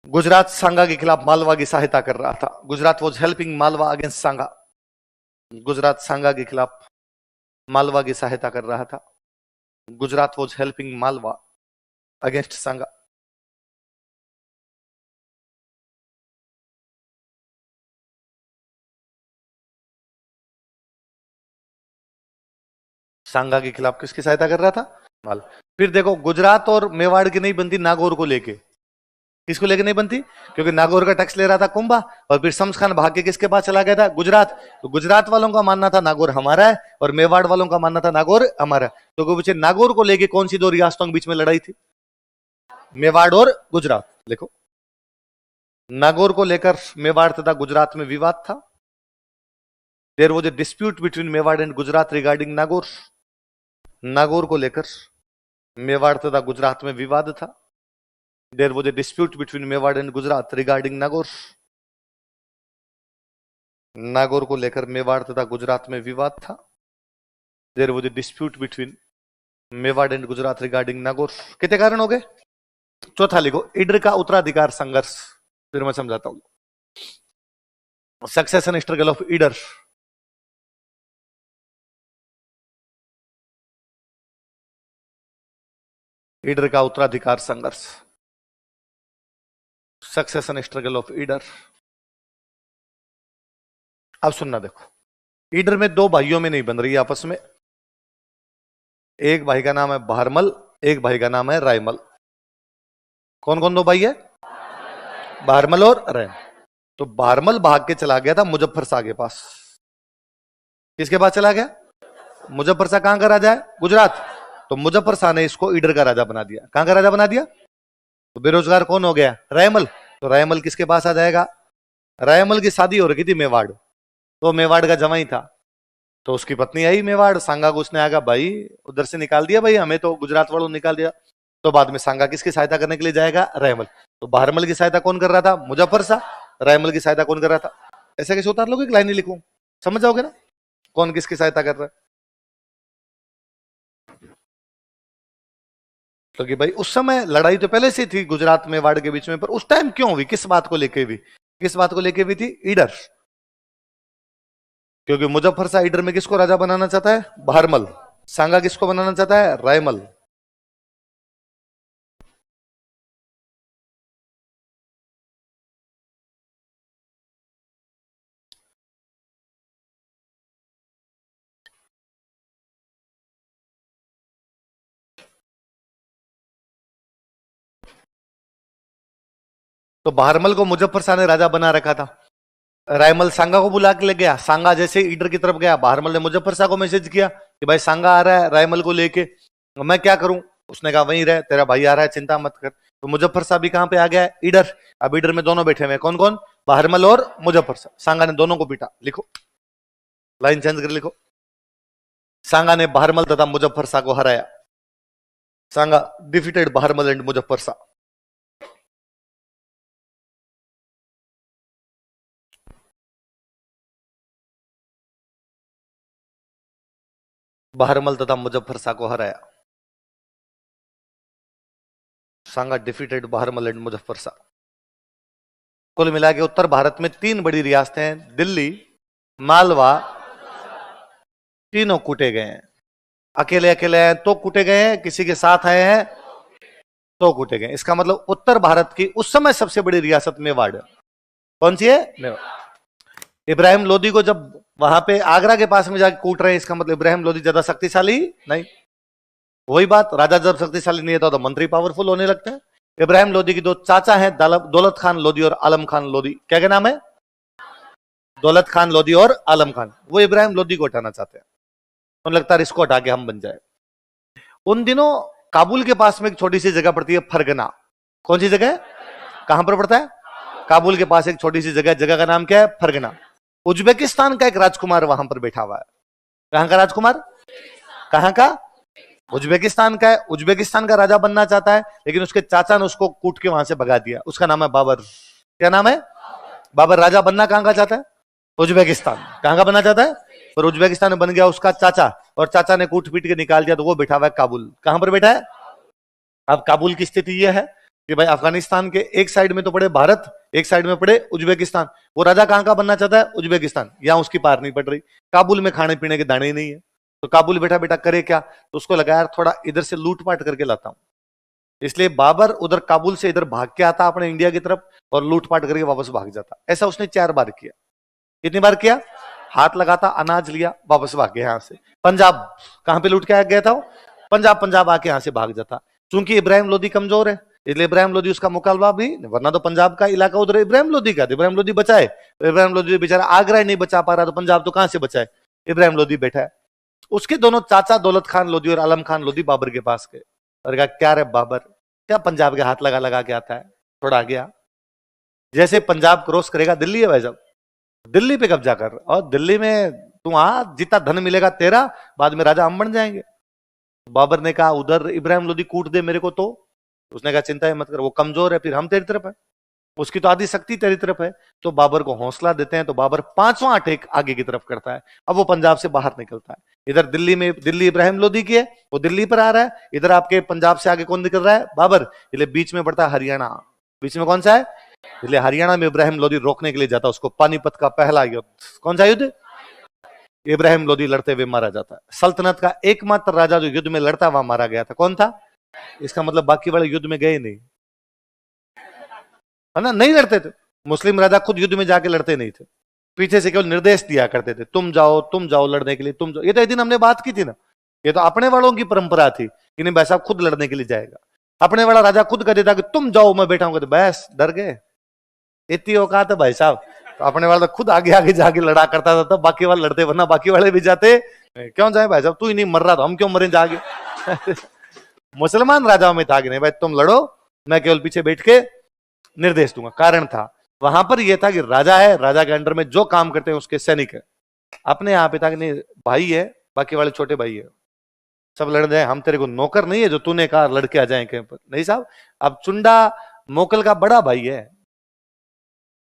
गुजरात सांगा के खिलाफ मालवा की सहायता कर रहा था। Gujarat was helping Malwa against Sanga. Gujarat Sanga के खिलाफ मालवा की सहायता कर रहा था। Gujarat was helping Malwa against Sanga. Sanga के खिलाफ किसकी सहायता कर रहा था? माल। फिर देखो, गुजरात और मेवाड़ की नहीं बनती नागौर को लेके। किसको लेके नहीं बनती? क्योंकि नागौर का टैक्स ले रहा था कुंभा, और फिर शम्स खान भाग के किसके पास चला गया था? गुजरात। तो गुजरात वालों का मानना था नागौर हमारा है, और मेवाड़ वालों का मानना था नागौर हमारा है। तो पीछे नागौर को लेके कौन सी दो रियासतों के बीच में लड़ाई थी? मेवाड़ और गुजरात। देखो, नागौर को लेकर मेवाड़ तथा गुजरात में विवाद था। There was a dispute between Mewar and Gujarat regarding Nagaur. Nagaur को लेकर मेवाड़ तथा गुजरात में विवाद था। There was a dispute between Mewar and Gujarat regarding Nagaur. Nagaur को लेकर मेवाड़ तथा गुजरात में विवाद था। There was a dispute between Mewar and Gujarat regarding Nagaur. कितने कारण हो गए? चौथा लिखो, ईडर का उत्तराधिकार संघर्ष। फिर मैं समझाता हूं। Succession struggle of Idar. Idar का उत्तराधिकार संघर्ष। Succession struggle of Idar. अब सुनना, देखो, ईडर में दो भाइयों में नहीं बन रही है आपस में। एक भाई का नाम है भारमल, एक भाई का नाम है रायमल। कौन कौन दो भाई है? भारमल और रायमल। तो भारमल भाग के चला गया था मुजफ्फर शाह के पास। किसके पास चला गया? मुजफ्फर शाह कहां का राजा है? गुजरात। तो मुजफ्फर शाह ने इसको ईडर का राजा बना दिया। कहां का राजा बना दिया? तो बेरोजगार कौन हो गया? रायमल। तो रायमल किसके पास आ जाएगा? रायमल की शादी हो रखी थी मेवाड़, तो मेवाड़ का जवाई था। तो उसकी पत्नी आई मेवाड़, सांगा को उसने आगा भाई उधर से निकाल दिया, भाई हमें तो गुजरात वालों ने निकाल दिया। तो बाद में सांगा किसकी सहायता करने के लिए जाएगा? रायमल। तो भारमल की सहायता कौन कर रहा था? मुजफ्फर शाह। रायमल की सहायता कौन कर रहा था? ऐसा कैसे उतार लोगे? एक लाइन ही लिखूं, समझ जाओगे ना कौन किसकी सहायता कर रहा है। तो कि भाई उस समय लड़ाई तो पहले से थी गुजरात मेवाड़ के बीच में, पर उस टाइम क्यों हुई? किस बात को लेके हुई? किस बात को लेके हुई थी? ईडर। क्योंकि मुजफ्फर शाह ईडर में किसको राजा बनाना चाहता है? भारमल। सांगा किसको बनाना चाहता है? रायमल। तो भारमल को मुजफ्फर शाह ने राजा बना रखा था। रायमल सांगा को बुला के ले गया। सांगा जैसे ईडर की तरफ गया, भारमल ने मुजफ्फर शाह को मैसेज किया कि भाई सांगा आ रहा है रायमल को लेके, मैं क्या करूं? उसने कहा वहीं रह, तेरा भाई आ रहा है, चिंता मत कर। तो मुजफ्फर शाह भी कहां पे आ गया है? ईडर। अब ईडर में दोनों बैठे हुए हैं। कौन कौन? भारमल और मुजफ्फर शाह। सांगा ने दोनों को पीटा। लिखो, लाइन चेंज कर लिखो। सांगा ने भारमल तथा मुजफ्फर शाह को हराया। सांगा डिफीटेड भारमल एंड मुजफ्फर शाह। भारमल तथा मुजफ्फर शाह को हराया। सांगा डिफीटेड भारमल एंड मुजफ्फर शाह। कुल मिला के उत्तर भारत में तीन बड़ी रियासतें हैं, दिल्ली, मालवा, तीनों कूटे गए हैं। अकेले अकेले हैं तो कूटे गए हैं, किसी के साथ आए हैं तो कूटे गए। इसका मतलब उत्तर भारत की उस समय सबसे बड़ी रियासत मेवाड़। कौन सी है? मेवाड़। इब्राहिम लोदी को जब वहां पे आगरा के पास में जाके कूट रहे हैं, इसका मतलब इब्राहिम लोदी ज्यादा शक्तिशाली नहीं। वही बात, राजा जब शक्तिशाली नहीं होता तो मंत्री पावरफुल होने लगते हैं। इब्राहिम लोदी की दो चाचा हैं, दौलत खान लोदी और आलम खान लोदी। क्या क्या नाम है? दौलत खान लोदी और आलम खान। वो इब्राहिम लोदी को हटाना चाहते हैं, तो लगता है इसको हटा के हम बन जाए। उन दिनों काबुल के पास में एक छोटी सी जगह पड़ती है फरगना। कौन सी जगह? कहां पर पड़ता है? काबुल के पास एक छोटी सी जगह, जगह का नाम क्या है? फरगना। उज्बेकिस्तान का एक राजकुमार वहां पर बैठा हुआ है। कहां का राजकुमार? कहां का? उज्बेकिस्तान का है। उज्बेकिस्तान का राजा बनना चाहता है, लेकिन उसके चाचा ने उसको कूट के वहां से भगा दिया। उसका नाम है बाबर। क्या नाम है? बाबर राजा बनना कहां का चाहता है? उज्बेकिस्तान। कहां का बनना चाहता है? पर उज्बेकिस्तान में बन गया उसका चाचा, और चाचा ने कूट पीट के निकाल दिया, तो वो बैठा हुआ है काबुल। कहां पर बैठा है? अब काबुल की स्थिति यह है कि भाई अफगानिस्तान के एक साइड में तो पड़े भारत, एक साइड में पड़े उज्बेकिस्तान। वो राजा कहां का बनना चाहता है? उज्बेकिस्तान। यहां उसकी पार नहीं पड़ रही, काबुल में खाने पीने के दाने ही नहीं है। तो काबुल बैठा बेटा करे क्या? तो उसको लगा यार थोड़ा इधर से लूटपाट करके लाता हूं। इसलिए बाबर उधर काबुल से इधर भाग के आता अपने इंडिया की तरफ, और लूटपाट करके वापस भाग जाता। ऐसा उसने 4 बार किया। कितनी बार किया? हाथ लगाता, अनाज लिया, वापस भाग गया यहां से। पंजाब कहां पे लूट के आ गया था वो? पंजाब। पंजाब आके यहां से भाग जाता। चूंकि इब्राहिम लोदी कमजोर है, इसलिए इब्राहिम लोदी उसका मुकाबला भी, वरना तो पंजाब का इलाका उधर इब्राहिम लोदी का, इब्राहिम लोदी बचाए। इब्राहिम लोदी बेचारा आगरा ही नहीं बचा पा रहा, तो पंजाब तो कहां से बचाए? इब्राहिम लोदी बैठा है। उसके दोनों चाचा दौलत खान लोदी और आलम खान लोदी बाबर के पास गए और कहा क्या रे बाबर, क्या पंजाब के हाथ लगा लगा के आता है, थोड़ा आगे आ। जैसे पंजाब क्रॉस करेगा दिल्ली है भाई साहब, दिल्ली पे कब्जा कर, और दिल्ली में तू आ, जितना धन मिलेगा तेरा, बाद में राजा हम बन जाएंगे। बाबर ने कहा उधर इब्राहिम लोदी कूट दे मेरे को, तो उसने कहा चिंता ही मत कर, वो कमजोर है, फिर हम तेरी तरफ है, उसकी तो आधी शक्ति तेरी तरफ है। तो बाबर को हौसला देते हैं, तो बाबर 5वां अटैक आगे की तरफ करता है। अब वो पंजाब से बाहर निकलता है। इधर दिल्ली में, दिल्ली इब्राहिम लोदी की है, वो दिल्ली पर आ रहा है। इधर आपके पंजाब से आगे कौन निकल रहा है? बाबर। इसलिए बीच में पड़ता है हरियाणा। बीच में कौन सा है? इसलिए हरियाणा में इब्राहिम लोदी रोकने के लिए जाता है उसको। पानीपत का पहला युद्ध, कौन सा युद्ध? इब्राहिम लोदी लड़ते हुए मारा जाता है। सल्तनत का एकमात्र राजा जो युद्ध में लड़ता वहां मारा गया था, कौन था? इसका मतलब बाकी वाले युद्ध में गए नहीं, है ना, नहीं लड़ते थे। मुस्लिम राजा खुद युद्ध में जाके लड़ते नहीं थे, पीछे से केवल निर्देश दिया करते थे, तुम जाओ लड़ने के लिए, तुम जाओ। ये तो एक दिन हमने बात की थी ना, ये तो अपने वालों की परंपरा थी कि नहीं भाई साहब खुद लड़ने के लिए जाएगा। अपने वाला राजा खुद कह देता कि तुम जाओ मैं बैठा हूं, तो बस डर गए। इतनी औकात है भाई साहब। तो अपने वाला तो खुद आगे आगे जाके लड़ा करता था, तब बाकी वाले लड़ते, वरना बाकी वाले भी जाते। क्यों जाए भाई साहब, तू ही नहीं मर रहा तो हम क्यों मरे जागे। मुसलमान राजाओं में था कि नहीं भाई तुम लड़ो, मैं केवल पीछे बैठ के निर्देश दूंगा। कारण था वहां पर यह था कि राजा है, राजा के अंडर में जो काम करते हैं उसके सैनिक है। अपने यहाँ पे था कि नहीं भाई है, बाकी वाले छोटे भाई है, सब लड़ जाए, हम तेरे को नौकर नहीं है जो तूने कहा लड़के आ जाए कहीं पर। नहीं साहब, अब चुंडा मोकल का बड़ा भाई है,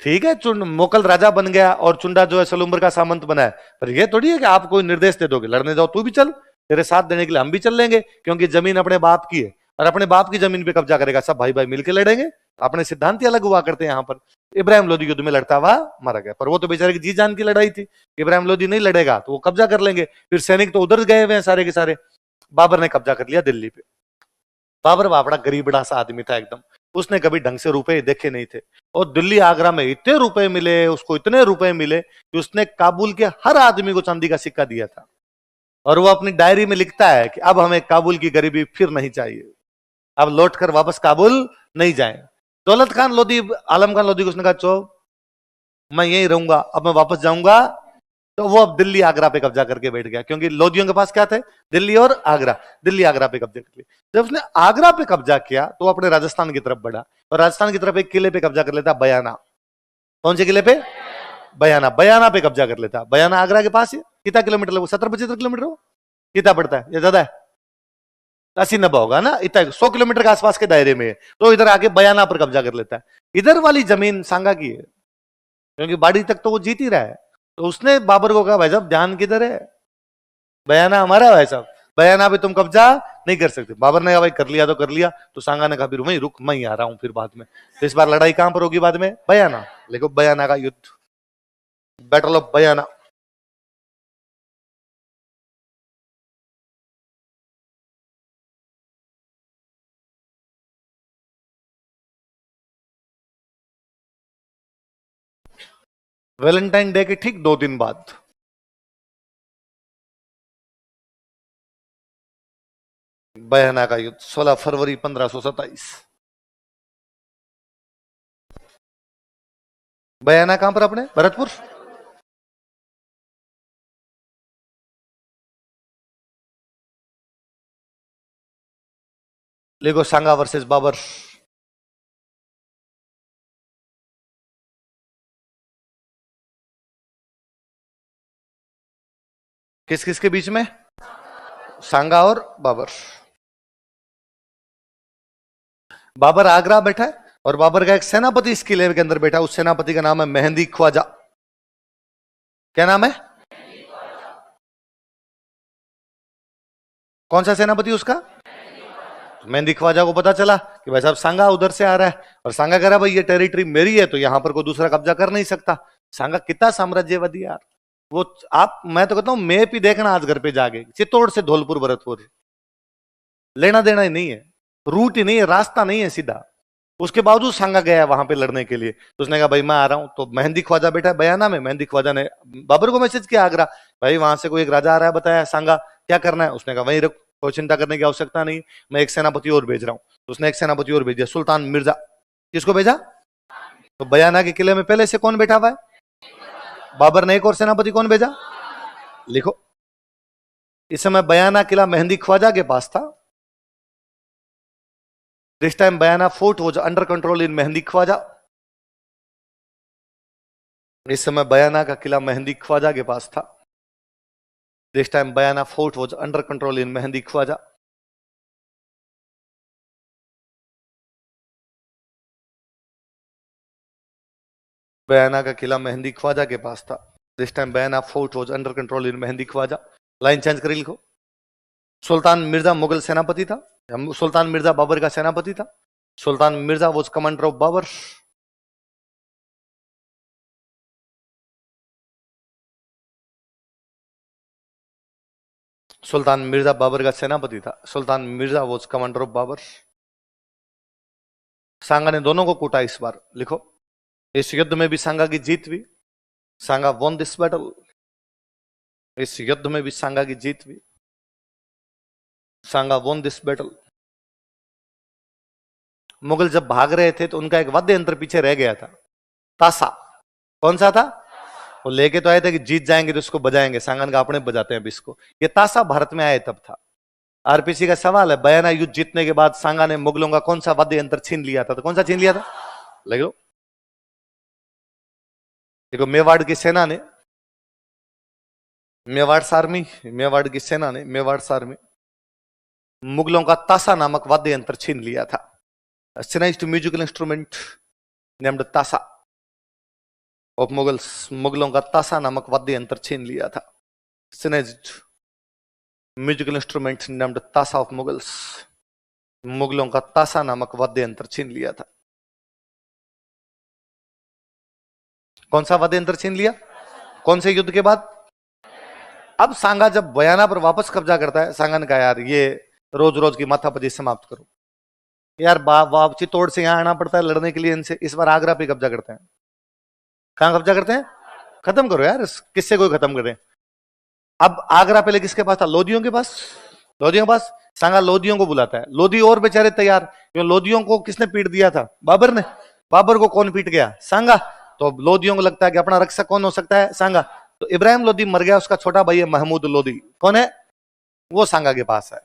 ठीक है, चुंड मोकल राजा बन गया और चुंडा जो है सलूम्बर का सामंत बना है, पर यह थोड़ी है कि आप कोई निर्देश दे दोगे लड़ने जाओ, तू भी चल, तेरे साथ देने के लिए हम भी चल लेंगे, क्योंकि जमीन अपने बाप की है, और अपने बाप की जमीन पे कब्जा करेगा, सब भाई भाई मिलकर लड़ेंगे। अपने सिद्धांत ही अलग हुआ करते हैं। यहाँ पर इब्राहिम लोदी युद्ध में लड़ता हुआ मारा गया, पर वो तो बेचारे की जी जान की लड़ाई थी। इब्राहिम लोदी नहीं लड़ेगा तो वो कब्जा कर लेंगे, फिर सैनिक तो उधर गए हुए हैं सारे के सारे। बाबर ने कब्जा कर लिया दिल्ली पे। बाबर बड़ा गरीबड़ा सा आदमी था एकदम, उसने कभी ढंग से रुपए देखे नहीं थे, और दिल्ली आगरा में इतने रुपए मिले उसको, इतने रुपए मिले कि उसने काबुल के हर आदमी को चांदी का सिक्का दिया था। और वो अपनी डायरी में लिखता है कि अब हमें काबुल की गरीबी फिर नहीं चाहिए, अब लौटकर वापस काबुल नहीं जाए। दौलत खान लोदी, आलम खान लोदी को उसने कहा चो मैं यहीं रहूंगा, अब मैं वापस जाऊंगा। तो वो अब दिल्ली आगरा पे कब्जा करके बैठ गया, क्योंकि लोदियों के पास क्या थे? दिल्ली और आगरा। दिल्ली आगरा पे कब्जा कर लिया। जब उसने आगरा पे कब्जा किया तो अपने राजस्थान की तरफ बढ़ा, और राजस्थान की तरफ एक किले पे कब्जा कर लेता, बयाना। कौन से किले पे? बयाना। बयाना पे कब्जा कर लेता। बयाना आगरा के पास है, कितना किलोमीटर लगभग 70-75 किलोमीटर हो, कितना पड़ता है? ये ज्यादा है, 80-90 होगा ना, इतना 100 किलोमीटर के आसपास के दायरे में है। तो इधर आके बयाना पर कब्जा कर लेता है। इधर वाली जमीन सांगा की है, क्योंकि बाड़ी तक तो वो जीत ही रहा है। तो उसने बाबर को कहा भाई साहब ध्यान किधर है, बयाना हमारा है भाई साहब, बयाना पे तुम कब्जा नहीं कर सकते। बाबर ने कहा भाई कर लिया तो कर लिया, तो सांगा ने कहा फिर वहीं रुक, मैं ही आ रहा हूं फिर बाद में। तो इस बार लड़ाई कहां पर होगी बाद में? बयाना। देखो बयाना का युद्ध, battle of Bayana. Valentine day के ठीक 2 दिन बाद बयाना का युद्ध, 16 फरवरी 1527। बयाना कहां पर? अपने भरतपुर। लेगो सांगा वर्सेस बाबर। किस किस के बीच में? सांगा और बाबर। बाबर आगरा बैठा है और बाबर का एक सेनापति इस किले के अंदर बैठा, उस सेनापति का नाम है मेहंदी ख्वाजा। क्या नाम है? कौन सा सेनापति उसका? मेहंदी ख्वाजा को पता चला कि भाई साहब सांगा उधर से आ रहा है, और सांगा कह रहा भाई ये टेरिटरी मेरी है, तो यहां पर कोई दूसरा कब्जा कर नहीं सकता। सांगा कितना साम्राज्यवादी यार वो। आप, मैं तो कहता हूं मैप ही देखना आज घर पे जाके, चित्तौड़ से धौलपुर भरतपुर, लेना देना ही नहीं है, रूट ही नहीं है, रास्ता नहीं है सीधा। उसके बावजूद सांगा गया वहां पे लड़ने के लिए, तो उसने कहा भाई मैं आ रहा हूं। तो मेहंदी ख्वाजा बैठा है बयाना में, मेहंदी ख्वाजा ने बाबर को मैसेज किया आगरा, भाई वहां से कोई एक राजा आ रहा है, बताया सांगा क्या करना है। उसने कहा वहीं रख, कोई चिंता करने की आवश्यकता नहीं, मैं एक सेनापति और भेज रहा हूं। तो उसने एक सेनापति और भेज दिया, सुल्तान मिर्जा। किसको भेजा? तो बयाना के किले में पहले से कौन बैठा हुआ है? बाबर ने एक और सेनापति कौन भेजा? लिखो, इस समय बयाना किला मेहंदी ख्वाजा के पास था। This time Bayana fort was under control in Mehdi Khwaja. इस समय बयाना का किला मेहंदी ख्वाजा के पास था। This time Bayana fort was under control in Mehdi Khwaja. बयाना का किला मेहंदी ख्वाजा के पास था। This time Bayana fort was under control in Mehdi Khwaja. Line change कर लिखो। सुल्तान मिर्जा मुगल सेनापति था, सुल्तान मिर्जा बाबर का सेनापति था। Sultan Mirza was commander of Babur. Sultan Mirza Babur का सेनापति था। Sultan Mirza was commander of Babur. Sanga ने दोनों को कूटा इस बार, लिखो। इस युद्ध में भी सांगा की जीत हुई। Sanga won this battle. इस युद्ध में भी सांगा की जीत हुई। Sanga won this battle. Mughal जब भाग रहे थे तो उनका एक वाद्य यंत्र पीछे रह गया था, तासा। कौन सा था? वो लेके तो आए थे कि जीत जाएंगे तो उसको बजाएंगे। सांगन का अपने बजाते हैं अब इसको। ये तासा भारत में आए तब था। आरपीसी का सवाल है, बयाना युद्ध जीतने के बाद सांगा ने मुगलों का कौन सा वाद्य यंत्र छीन लिया था? तो कौन सा छीन लिया था? देखो, देखो मेवाड़ की सेना ने, मेवाड़ आर्मी, मेवाड़ की सेना ने, मेवाड़ आर्मी मुगलों का तासा नामक वाद्य यंत्र छीन लिया था। सिनाइज्ड म्यूजिकल इंस्ट्रूमेंट नेम्ड तासा ऑफ मुगल्स। मुगलों का तासा नामक वाद्य यंत्र छीन लिया था। सिनाइज्ड म्यूजिकल इंस्ट्रूमेंट नेम्ड तासा ऑफ मुगल्स। मुगलों का तासा नामक वाद्य यंत्र छीन लिया था। कौन सा वाद्य यंत्र छीन लिया? कौन से युद्ध के बाद? अब सांगा जब बयाना पर वापस कब्जा करता है, सांगा ने कहा यार ये रोज रोज की माथापच्ची समाप्त करो यार, चित्तौड़ से यहां आना पड़ता है लड़ने के लिए इनसे, इस बार आगरा पे कब्जा करते हैं। कहां कब्जा करते हैं? खत्म करो यार, किससे कोई खत्म करें। अब आगरा पहले किसके पास था? लोदियों के पास। लोदियों के पास। सांगा लोदियों को बुलाता है। लोदी और बेचारे तैयार, क्यों? लोदियों को किसने पीट दिया था? बाबर ने। बाबर को कौन पीट गया? सांगा। तो लोदियों को लगता है कि अपना रक्षक कौन हो सकता है? सांगा। तो इब्राहिम लोदी मर गया, उसका छोटा भाई है महमूद लोदी। कौन है वो? सांगा के पास है।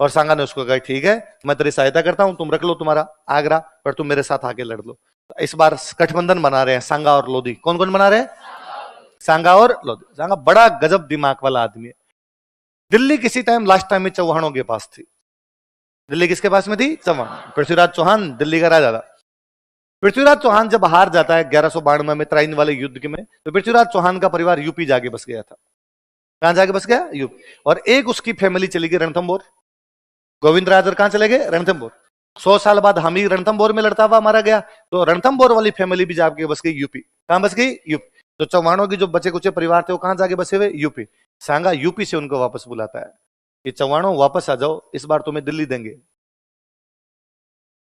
और सांगा ने उसको कहा ठीक है मैं तेरी सहायता करता हूं, तुम रख लो तुम्हारा आगरा, पर तुम मेरे साथ आके लड़ लो। तो इस बार गठबंधन बना रहे हैं सांगा और लोदी। कौन कौन बना रहे हैं? सांगा और लोधी। सांगा बड़ा गजब दिमाग वाला आदमी है। दिल्ली किसी टाइम लास्ट टाइम में चौहानों के पास थी। दिल्ली किसके पास में थी? चौहान। पृथ्वीराज चौहान दिल्ली का राजा था। पृथ्वीराज चौहान जब हार जाता है 1192 में तराइन वाले युद्ध में, तो पृथ्वीराज चौहान का परिवार यूपी जाके बस गया था। कहां जाके बस गया? यूपी। और एक उसकी फैमिली चली गई रणथंबोर। गोविंद राजर कहां चले गए? रणथंबोर। 100 साल बाद हम ही रणथंबोर में लड़ता हुआ मारा गया, तो रणथंबोर वाली फैमिली भी जाके बस गई यूपी। कहां बस गई? यूपी। तो चौहानों की जो बचे कुचे परिवार थे वो कहां जाके बसे हुए? यूपी। सांगा यूपी से उनको वापस बुलाता है कि चौहानों वापस आ जाओ, इस बार तुम्हें दिल्ली देंगे।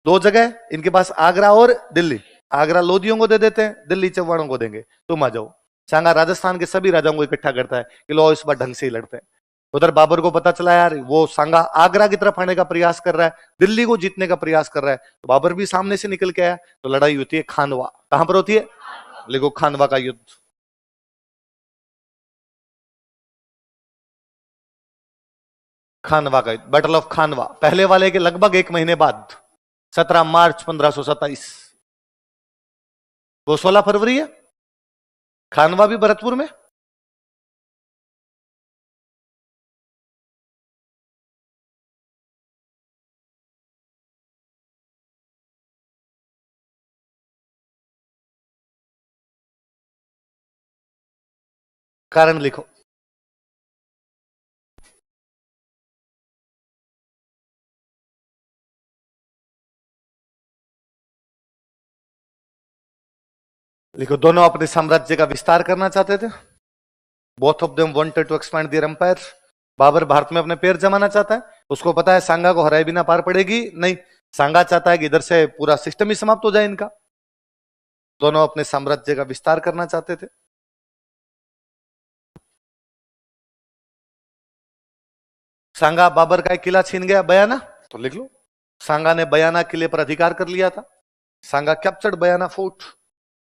दो जगह इनके पास, आगरा और दिल्ली। आगरा लोदियों को दे देते हैं, दिल्ली चौहानों को देंगे, तुम आ जाओ। सांगा राजस्थान के सभी राजाओं को इकट्ठा करता है कि लो इस बार ढंग से ही लड़ते हैं। उधर बाबर को पता चला यार वो सांगा आगरा की तरफ आने का प्रयास कर रहा है, दिल्ली को जीतने का प्रयास कर रहा है, तो बाबर भी सामने से निकल के आया। तो लड़ाई होती है खानवा। कहां पर होती है? लिखो, खानवा का युद्ध। खानवा का युद्ध, बैटल ऑफ खानवा, पहले वाले के लगभग एक महीने बाद, 17 मार्च 1527। वो 16 फरवरी है। खानवा भी भरतपुर में। कारण लिखो। लिखो, दोनों अपने साम्राज्य का विस्तार करना चाहते थे। Both of them wanted to expand their empire. Babur Bharat में अपने पैर जमाना चाहता है, उसको पता है सांगा को हराए बिना पार पड़ेगी नहीं। सांगा चाहता है कि इधर से पूरा सिस्टम ही समाप्त हो जाए इनका। दोनों अपने साम्राज्य का विस्तार करना चाहते थे। सांगा बाबर का एक किला छीन गया, बयाना, तो लिख लो, सांगा ने बयाना किले पर अधिकार कर लिया था। सांगा कैप्चर्ड बयाना फोर्ट।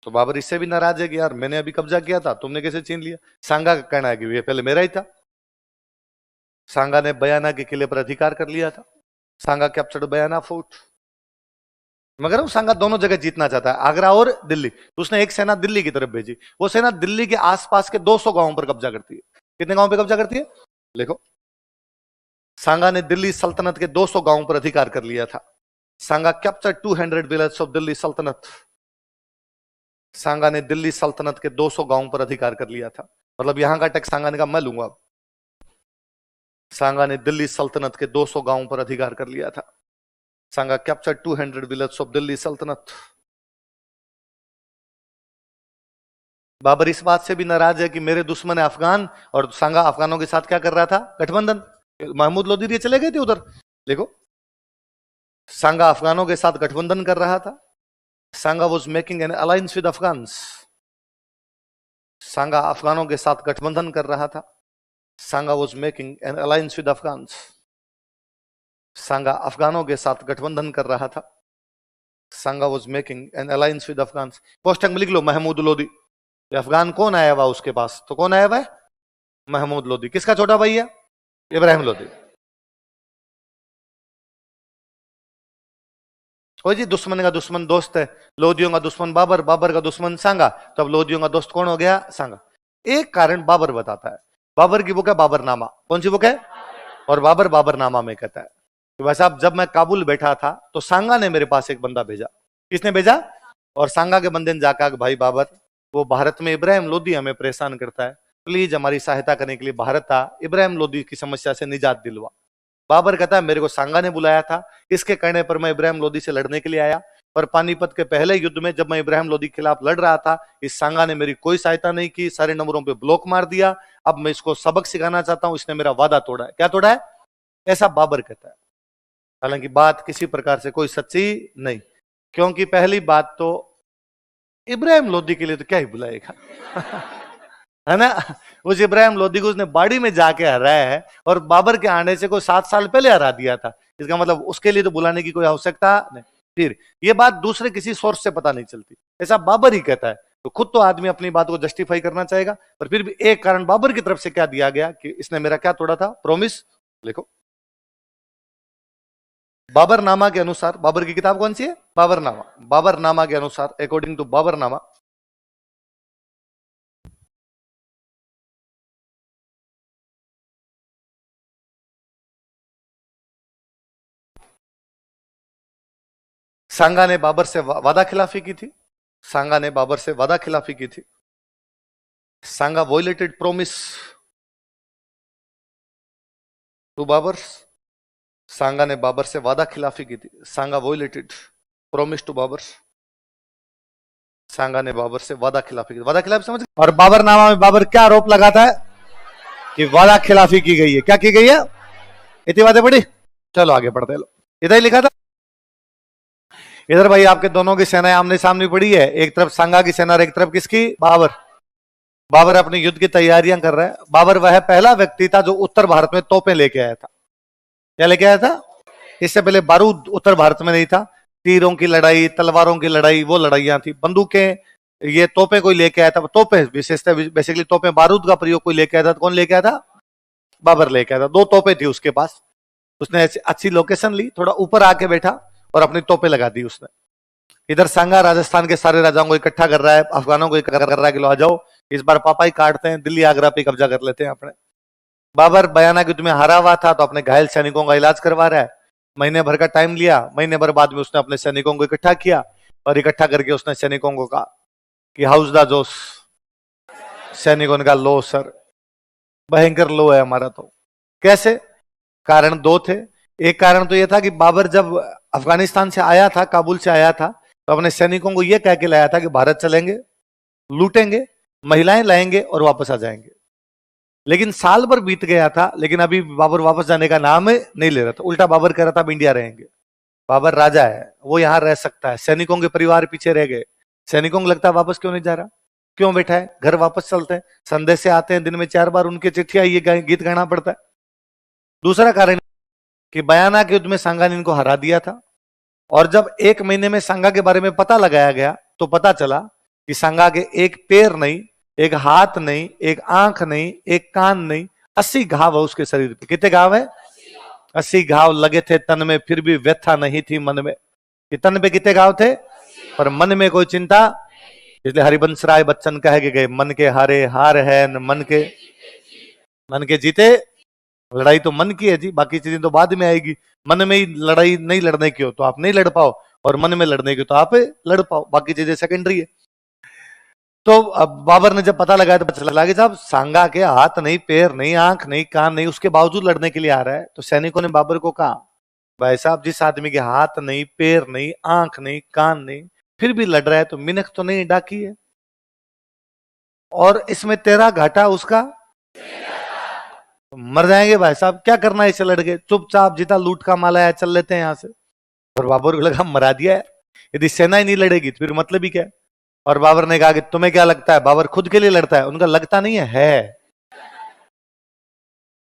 तो बाबर इससे भी नाराज है कि यार मैंने अभी कब्जा किया था, तुमने कैसे छीन लिया। सांगा का कहना है कि ये पहले मेरा ही था। सांगा ने बयाना के किले पर अधिकार कर लिया था। सांगा कैप्चर्ड बयाना फोर्ट। मगर वो सांगा दोनों जगह जीतना चाहता है, आगरा और दिल्ली। तो उसने एक सेना दिल्ली की तरफ भेजी। वो सेना दिल्ली के आसपास के 200 गांवों पर कब्जा करती है। कितने गांवों पर कब्जा करती है, देखो। सांगा ने दिल्ली सल्तनत के 200 गांवों पर अधिकार कर लिया था। सांगा कैप्चर्ड 200 विलेज ऑफ दिल्ली सल्तनत। सांगा ने दिल्ली सल्तनत के 200 गांवों पर अधिकार कर लिया था। मतलब यहां का टैक्स सांगा ने कहा मैं लूंगा। सांगा ने दिल्ली सल्तनत के 200 गांवों पर अधिकार कर लिया था। सांगा कैप्चर्ड 200 विलेज ऑफ दिल्ली सल्तनत। बाबर इस बात से भी नाराज है कि मेरे दुश्मन है अफगान, और सांगा अफगानों के साथ क्या कर रहा था, गठबंधन। महमूद लोधी चले गए थे उधर, देखो। सांगा अफगानों के साथ गठबंधन कर रहा था। Sanga was making an alliance with Afghans. Sanga अफगानों के साथ गठबंधन कर रहा था। Sanga was making an alliance with Afghans. Sanga अफगानों के साथ गठबंधन कर रहा था। Sanga was making an alliance with Afghans. पोस्टक में लिख लो महमूद लोधी। अफगान कौन आया हुआ उसके पास, तो कौन आया हुआ है, महमूद लोधी। किसका छोटा भाई है, इब्राहिम लोधी। ओ जी, दुश्मन का दुश्मन दोस्त है। लोधियों का दुश्मन बाबर, बाबर का दुश्मन सांगा। तो अब लोधियों का दोस्त कौन हो गया, सांगा। एक कारण बाबर बताता है। बाबर की बुक है बाबरनामा। कौन सी बुक है, और बाबर बाबरनामा में कहता है कि भाई साहब जब मैं काबुल बैठा था तो सांगा ने मेरे पास एक बंदा भेजा। किसने भेजा, और सांगा के बंदे ने जाकर भाई बाबर, वो भारत में इब्राहिम लोधी हमें परेशान करता है, प्लीज हमारी सहायता करने के लिए भारत आ, इब्राहिम लोधी की समस्या से निजात दिलवा। बाबर कहता है मेरे को सांगा ने बुलाया था, इसके कहने पर मैं इब्राहिम लोधी से लड़ने के लिए आया। पर पानीपत के पहले युद्ध में जब मैं इब्राहिम लोधी के खिलाफ लड़ रहा था, इस सांगा ने मेरी कोई सहायता नहीं की, सारे नंबरों पे ब्लॉक मार दिया। अब मैं इसको सबक सिखाना चाहता हूं, इसने मेरा वादा तोड़ा है। क्या तोड़ा है, ऐसा बाबर कहता है। हालांकि बात किसी प्रकार से कोई सच्ची नहीं, क्योंकि पहली बात तो इब्राहिम लोधी के लिए तो क्या ही बुलाएगा है ना। उस इब्राहिम लोधी को उसने बाड़ी में जाके हराया है, और बाबर के आने से कोई 7 साल पहले हरा दिया था। इसका मतलब उसके लिए तो बुलाने की कोई आवश्यकता नहीं। फिर ये बात दूसरे किसी सोर्स से पता नहीं चलती, ऐसा बाबर ही कहता है। तो खुद तो आदमी अपनी बात को जस्टिफाई करना चाहेगा, पर फिर भी एक कारण बाबर की तरफ से क्या दिया गया कि इसने मेरा क्या तोड़ा था, प्रोमिस। लिखो, बाबरनामा के अनुसार, बाबर की किताब कौन सी है, बाबरनामा। बाबरनामा के अनुसार, अकॉर्डिंग टू बाबरनामा, सांगा ने बाबर से वादा खिलाफी की थी। सांगा ने बाबर से वादा खिलाफी की थी। सांगा violated promise to Babar. Sanga ने बाबर से वादा खिलाफी की थी। सांगा violated promise to Babar. Sanga ने बाबर से वादा खिलाफी की। वादा खिलाफी समझ। और बाबरनामा में बाबर क्या आरोप लगाता है कि वादा खिलाफी की गई है। क्या की गई है, इतनी बातें पढ़ी, चलो आगे पढ़ते लो। इधर ही लिखा था। इधर भाई आपके दोनों की सेनाएं आमने सामने पड़ी है, एक तरफ सांगा की सेना और एक तरफ किसकी, बाबर। बाबर अपने युद्ध की तैयारियां कर रहा है। बाबर वह पहला व्यक्ति था जो उत्तर भारत में तोपें लेके आया था। क्या लेके आया था, इससे पहले बारूद उत्तर भारत में नहीं था। तीरों की लड़ाई, तलवारों की लड़ाई, वो लड़ाइयां थी। बंदूकें, ये तोपें कोई लेके आया था। तोपें विशेषता, बेसिकली तोपें, बारूद का प्रयोग कोई लेके आया था। कौन लेके आया था, बाबर लेके आया था। 2 तोपें थी उसके पास। उसने अच्छी लोकेशन ली, थोड़ा ऊपर आके बैठा और अपनी तोपें लगा दी उसने। इधर सांगा राजस्थान के सारे राजाओं को इकट्ठा कर रहा है, अफगानों को इकट्ठा कर रहा है कि लो आ जाओ, इस बार पापा ही काटते हैं, दिल्ली आगरा पे कब्जा कर लेते हैं अपने। बाबर बयाना युद्ध में हारा हुआ था, तो अपने घायल सैनिकों का इलाज करवा रहा है। महीने भर का टाइम लिया। महीने भर बाद में उसने अपने सैनिकों को इकट्ठा किया, और इकट्ठा करके उसने सैनिकों को कहा कि हाउस द जोश, सैनिकों ने कहा लो सर, भयंकर लो है हमारा तो। कैसे? कारण दो थे। एक कारण तो यह था कि बाबर जब अफगानिस्तान से आया था, काबुल से आया था, तो अपने सैनिकों को यह कह के लाया था कि भारत चलेंगे, लूटेंगे, महिलाएं लाएंगे और वापस आ जाएंगे। लेकिन साल भर बीत गया था, लेकिन अभी बाबर वापस जाने का नाम नहीं ले रहा था। उल्टा बाबर कह रहा था अब इंडिया रहेंगे। बाबर राजा है, वो यहां रह सकता है। सैनिकों के परिवार पीछे रह गए। सैनिकों को लगता है वापस क्यों नहीं जा रहा, क्यों बैठा है, घर वापस चलते हैं। संदेश से आते हैं, दिन में 4 बार उनके चिट्ठियां, ये गीत गाना पड़ता है। दूसरा कारण कि बयाना के युद्ध में सांगा ने इनको हरा दिया था, और जब 1 महीने में सांगा के बारे में पता लगाया गया तो पता चला कि सांगा के एक पैर नहीं, एक हाथ नहीं, एक आंख नहीं, एक कान नहीं, 80 घाव है उसके शरीर पे। कितने घाव है? 80 घाव लगे थे तन में, फिर भी व्यथा नहीं थी मन में। कि तन पे कितने घाव थे, पर मन में कोई चिंता। इसलिए हरिवंश राय बच्चन कह के गए, मन के हारे हार है न मन के जीते। लड़ाई तो मन की है जी, बाकी चीजें तो बाद में आएगी। मन में ही लड़ाई नहीं लड़ने की हो तो आप नहीं लड़ पाओ, और मन में लड़ने की तो आप लड़ पाओ, बाकी चीजें सेकेंडरी है। तो अब बाबर ने जब पता लगाया तो पता चला कि साहब सांगा के हाथ नहीं, पैर नहीं, आंख नहीं, कान नहीं, उसके बावजूद लड़ने के लिए आ रहा है। तो सैनिकों ने बाबर को कहा, भाई साहब जिस आदमी के हाथ नहीं, पैर नहीं, आंख नहीं, कान नहीं, फिर भी लड़ रहा है तो मिनख तो नहीं डाकी है, और इसमें तेरा घाटा उसका मर जाएंगे। भाई साहब क्या करना है इसे लड़ के, चुपचाप जितना लूट का माल आया चल लेते हैं यहां से। और बाबर को लगा मरा दिया है, यदि सेना ही नहीं लड़ेगी तो फिर मतलब ही क्या है। और बाबर ने कहा कि तुम्हें क्या लगता है, बाबर खुद के लिए लड़ता है? उनका लगता नहीं है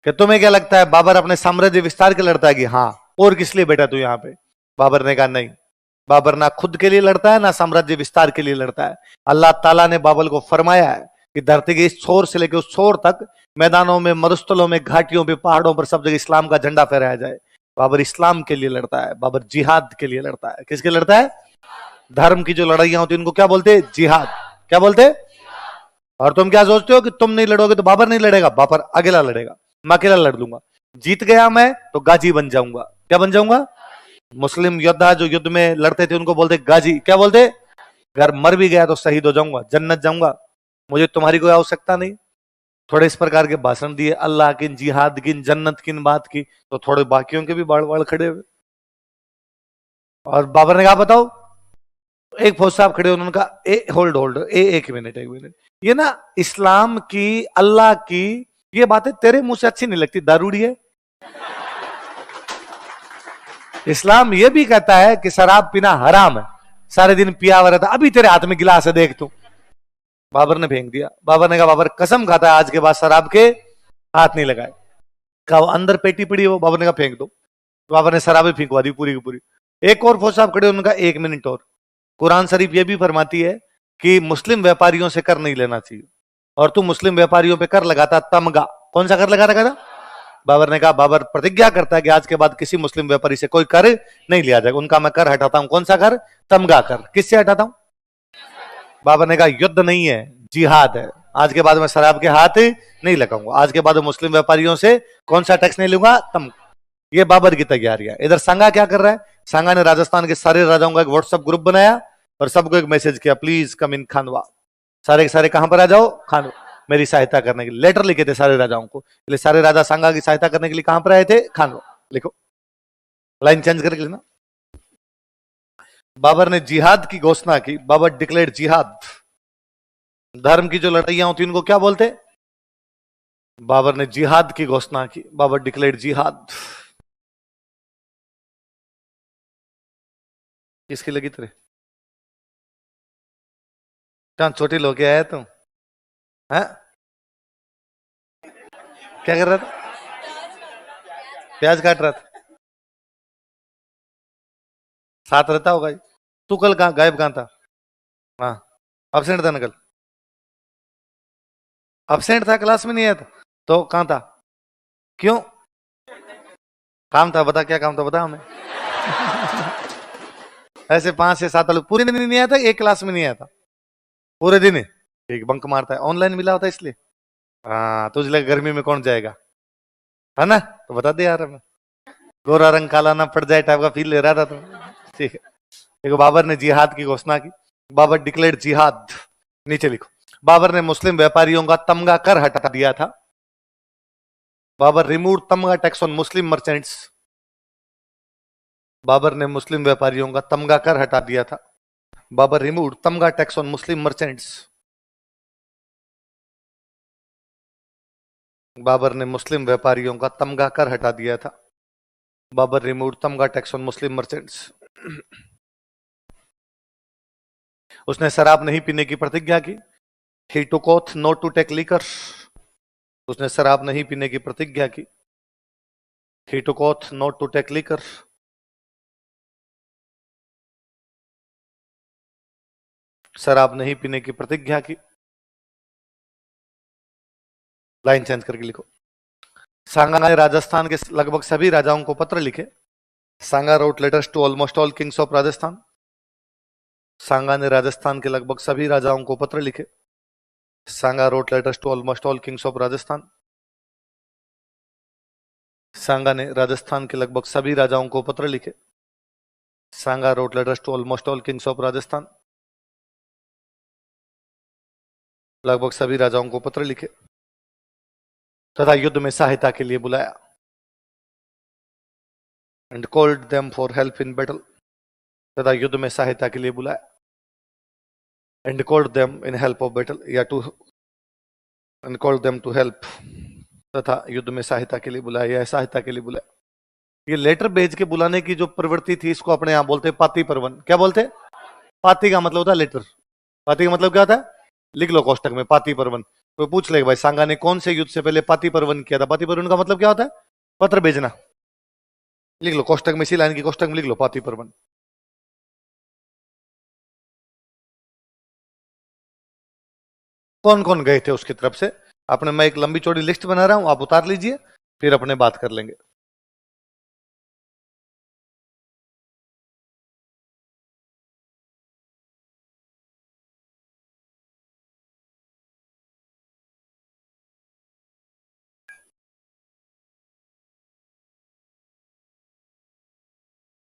कि तुम्हें क्या लगता है, बाबर अपने साम्राज्य विस्तार के लड़ता है कि हाँ, और किस लिए बैठा तू यहाँ पे? बाबर ने कहा नहीं, बाबर ना खुद के लिए लड़ता है ना साम्राज्य विस्तार के लिए लड़ता है। अल्लाह ताला ने बाबर को फरमाया है कि धरती के इस छोर से लेकर उस छोर तक, मैदानों में, मरुस्थलों में, घाटियों पे, पहाड़ों पर, सब जगह इस्लाम का झंडा फहराया जाए। बाबर इस्लाम के लिए लड़ता है, बाबर जिहाद के लिए लड़ता है। किसके लड़ता है? धर्म की जो लड़ाइयां होती है उनको क्या बोलते हैं? जिहाद। क्या बोलते हैं? और तुम क्या सोचते हो कि तुम नहीं लड़ोगे तो बाबर नहीं लड़ेगा? बाबर अकेला लड़ेगा, मैं अकेला लड़ लूंगा। जीत गया मैं तो गाजी बन जाऊंगा। क्या बन जाऊंगा? मुस्लिम योद्धा जो युद्ध में लड़ते थे उनको बोलते गाजी। क्या बोलते? अगर मर भी गया तो शहीद हो जाऊंगा, जन्नत जाऊंगा, मुझे तुम्हारी कोई आवश्यकता नहीं। थोड़े इस प्रकार के भाषण दिए, अल्लाह किन, जिहाद किन, जन्नत किन बात की, तो थोड़े बाकियों के भी बाड़ बाड़ खड़े हुए। और बाबर ने कहा बताओ, एक फौज साहब खड़े, उन्होंने कहा ए होल्ड होल्ड एक मिनट, ये ना इस्लाम की, अल्लाह की ये बातें तेरे मुंह से अच्छी नहीं लगती, दारूड़ी है। इस्लाम ये भी कहता है कि शराब पीना हराम है, सारे दिन पिया हुआ रहता, अभी तेरे हाथ में गिलास है देख तू। बाबर ने फेंक दिया। बाबर ने कहा बाबर कसम खाता है आज के बाद शराब के हाथ नहीं लगाए। कहा अंदर पेटी पड़ी है वो, बाबर ने कहा फेंक दो। बाबर ने शराबें फेंकवा दी पूरी की पूरी। एक और फौज साहब खड़े, उन्होंने कहा 1 मिनट और। कुरान शरीफ ये भी फरमाती है कि मुस्लिम व्यापारियों से कर नहीं लेना चाहिए, और तू मुस्लिम व्यापारियों पे कर लगाता तमगा। कौन सा कर लगा रखा था? बाबर ने कहा बाबर प्रतिज्ञा करता है कि आज के बाद किसी मुस्लिम व्यापारी से कोई कर नहीं लिया जाएगा। उनका मैं कर हटाता हूं। कौन सा कर? तमगा कर। किससे हटाता हूं? बाबर ने कहा युद्ध नहीं है, जिहाद है। आज के बाद मैं शराब के हाथ नहीं लगाऊंगा। आज के बाद मुस्लिम व्यापारियों से कौन सा टैक्स नहीं लूंगा? तम। ये बाबर की तैयारियां। इधर सांगा क्या कर रहा है? सांगा ने राजस्थान के सारे राजाओं का एक व्हाट्सएप ग्रुप बनाया और सबको एक मैसेज किया, प्लीज कम इन खानवा। सारे के सारे कहां पर आ जाओ? खानवा, मेरी सहायता करने के लिए। लेटर लिखे थे सारे राजाओं को, इसलिए सारे राजा सांगा की सहायता करने के लिए कहां पर आए थे? खानवा। लिखो, लाइन चेंज करके लेना। बाबर ने जिहाद की घोषणा की। बाबर डिक्लेयर्ड जिहाद। धर्म की जो लड़ाइयां होती उनको क्या बोलते? बाबर ने जिहाद की घोषणा की। बाबर डिक्लेयर्ड जिहाद। किसकी लगी तेरे? कहां छोटे लोग आया तुम? है क्या कर रहा था? प्याज काट रहा था। साथ रहता होगा। तू कल कहां गायब, कहां था? हाँ, अब्सेंट था ना कल? अब्सेंट था, क्लास में नहीं आया था, तो कहां था? क्यों? काम था, बता क्या काम था, बता हमें। ऐसे 5 से 7 लोग पूरे दिन नहीं आया था, एक क्लास में नहीं आया था पूरे दिन। एक बंक मारता है, ऑनलाइन मिला होता इसलिए। हाँ, तुझे लगा गर्मी में कौन जाएगा, है ना? तो बता दे यार, हमें गोरा रंग काला ना पड़ जाए टाइप का फील ले रहा था तुम। ठीक है। देखो, बाबर ने जिहाद की घोषणा की। बाबर डिक्लेयर्ड जिहाद। नीचे लिखो, बाबर ने मुस्लिम व्यापारियों का तमगा कर हटा दिया था। Babur remove tamgha tax on Muslim merchants. Babur ने मुस्लिम व्यापारियों का तमगा कर हटा दिया था। Babur remove tamgha tax on Muslim merchants. Babur ने मुस्लिम व्यापारियों का तमगा कर हटा दिया था। Babur remove tamgha tax on Muslim merchants. उसने शराब नहीं पीने की प्रतिज्ञा की। He took oath not to take liquor. उसने शराब नहीं पीने की प्रतिज्ञा की। He took oath not to take liquor. शराब नहीं पीने की प्रतिज्ञा की। लाइन चेंज करके लिखो। सांगा ने राजस्थान के लगभग सभी राजाओं को पत्र लिखे। Sanga wrote letters to almost all kings of Rajasthan. Sanga ने राजस्थान के लगभग सभी राजाओं को पत्र लिखे। Sanga wrote letters to almost all kings of Rajasthan. Sanga ने राजस्थान के लगभग सभी राजाओं को पत्र लिखे। Sanga wrote letters to almost all kings of Rajasthan. लगभग सभी राजाओं को पत्र लिखे तथा युद्ध में सहायता के लिए बुलाया। And called them for help in battle. तथा युद्ध में सहायता के लिए बुलाया। And called them in help of battle या two and called them to help. तथा युद्ध में सहायता के लिए बुलाया या सहायता के लिए बुलाया। ये लेटर भेज के बुलाने की जो प्रवृत्ति थी इसको अपने यहां बोलते पाती परवन। क्या बोलते? पाती का मतलब होता है लेटर। पाती का मतलब क्या होता है? लिख लो कोष्टक में पाती परवन। तो पूछ ले भाई सांगा ने कौन से युद्ध से पहले पाती परवन किया था? पाती परवन का मतलब क्या होता है? पत्र भेजना। लिख लो कोष्टक में, इसी लाइन की कोष्टक में लिख लो पाती परवन। कौन कौन गए थे उसकी तरफ से? अपने मैं एक लंबी चौड़ी लिस्ट बना रहा हूं, आप उतार लीजिए, फिर अपने बात कर लेंगे।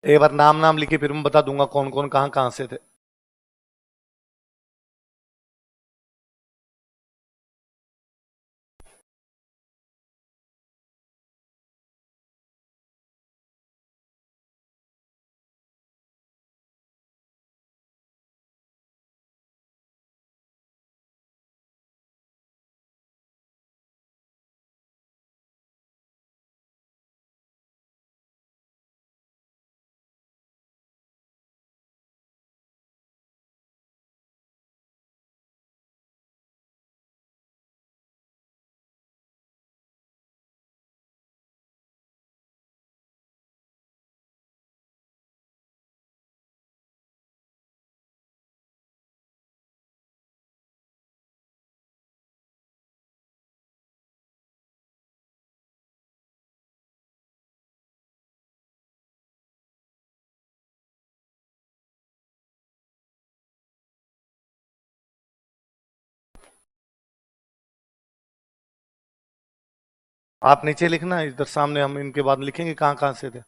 एक बार नाम नाम लिखे फिर मैं बता दूंगा कौन कौन कहां कहां से थे। आप नीचे लिखना, इधर सामने हम इनके बाद लिखेंगे कहां कहां से थे।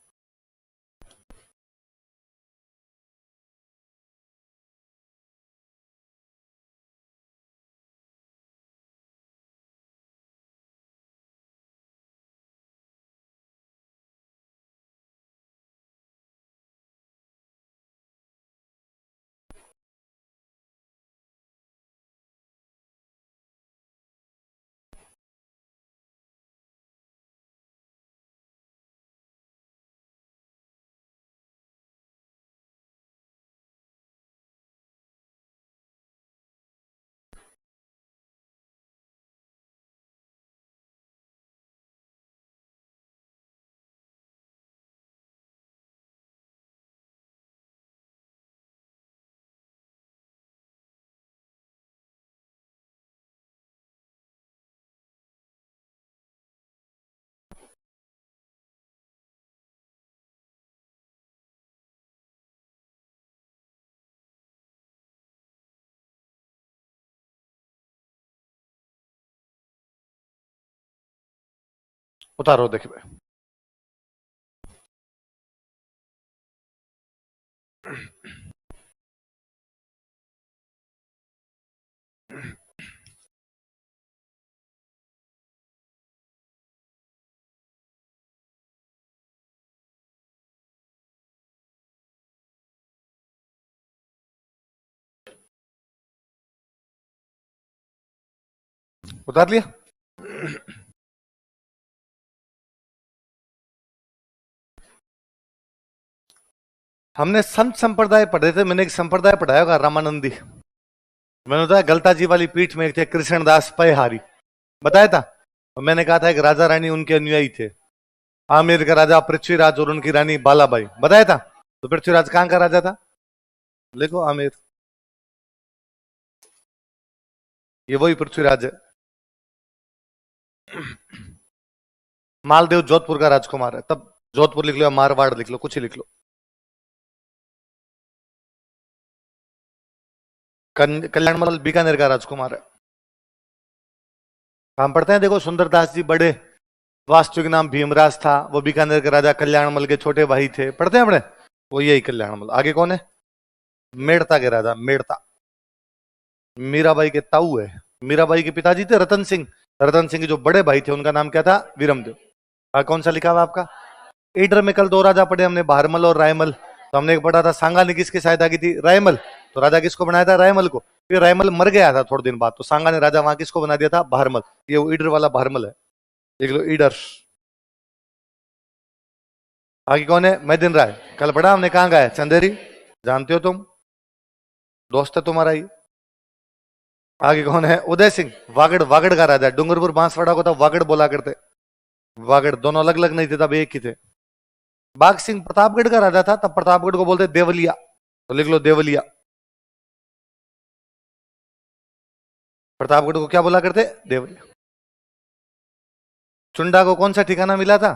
उतारो देखिए। उतार लिया। हमने संत संप्रदाय पढ़े थे, मैंने एक संप्रदाय पढ़ाया होगा रामानंदी, मैंने बताया गलता जी वाली पीठ में एक थे कृष्णदास पयहारी, बताया था। और मैंने कहा था एक राजा रानी उनके अनुयायी थे, आमेर का राजा पृथ्वीराज और उनकी रानी बालाबाई, बताया था। तो पृथ्वीराज कहां का राजा था? देखो आमेर, ये वही पृथ्वीराज है। मालदेव जोधपुर का राजकुमार है, तब जोधपुर लिख लो या मारवाड़ लिख लो, कुछ ही लिख लो। कल्याणमल बीकानेर का राजकुमार है। हम पढ़ते हैं, देखो सुंदरदास जी बड़े, वास्तविक नाम भीमराज था, वो बीकानेर के राजा कल्याणमल के छोटे भाई थे, पढ़ते हैं अपने, वो यही कल्याणमल। आगे कौन है? मेड़ता के राजा, मेड़ता मीराबाई के ताऊ है। मीराबाई के पिताजी थे रतन सिंह, रतन सिंह के जो बड़े भाई थे उनका नाम क्या था? वीरमदेव। कौन सा लिखा हुआ आपका? ईडर में कल दो राजा पढ़े हमने, भारमल और रायमल। तो हमने एक पढ़ा था सांगा ने किसकी सहायता की थी? रायमल। तो राजा किसको बनाया था? रायमल को। फिर रायमल मर गया था थोड़े दिन बाद, तो सांगा ने राजा वहां किसको बना दिया था? भारमल। ये वो ईडर वाला भारमल है, देख लो ईडर। आगे कौन है? मैदिन राय, कल पढ़ा हमने, कहां का है? चंदेरी, जानते हो तुम, दोस्त है तुम्हारा ही। आगे कौन है? उदय सिंह, वागड़, वागड़ का राजा, डूंगरपुर बांसवाड़ा को तो वागड़ बोला करते, वागड़, दोनों अलग अलग नहीं थे तब, एक ही थे। बाघ सिंह प्रतापगढ़ का राजा था, तब प्रतापगढ़ को बोलते देवलिया, तो लिख लो देवलिया। प्रतापगढ़ को क्या बोला करते? देवलिया। चुंडा को कौन सा ठिकाना मिला था?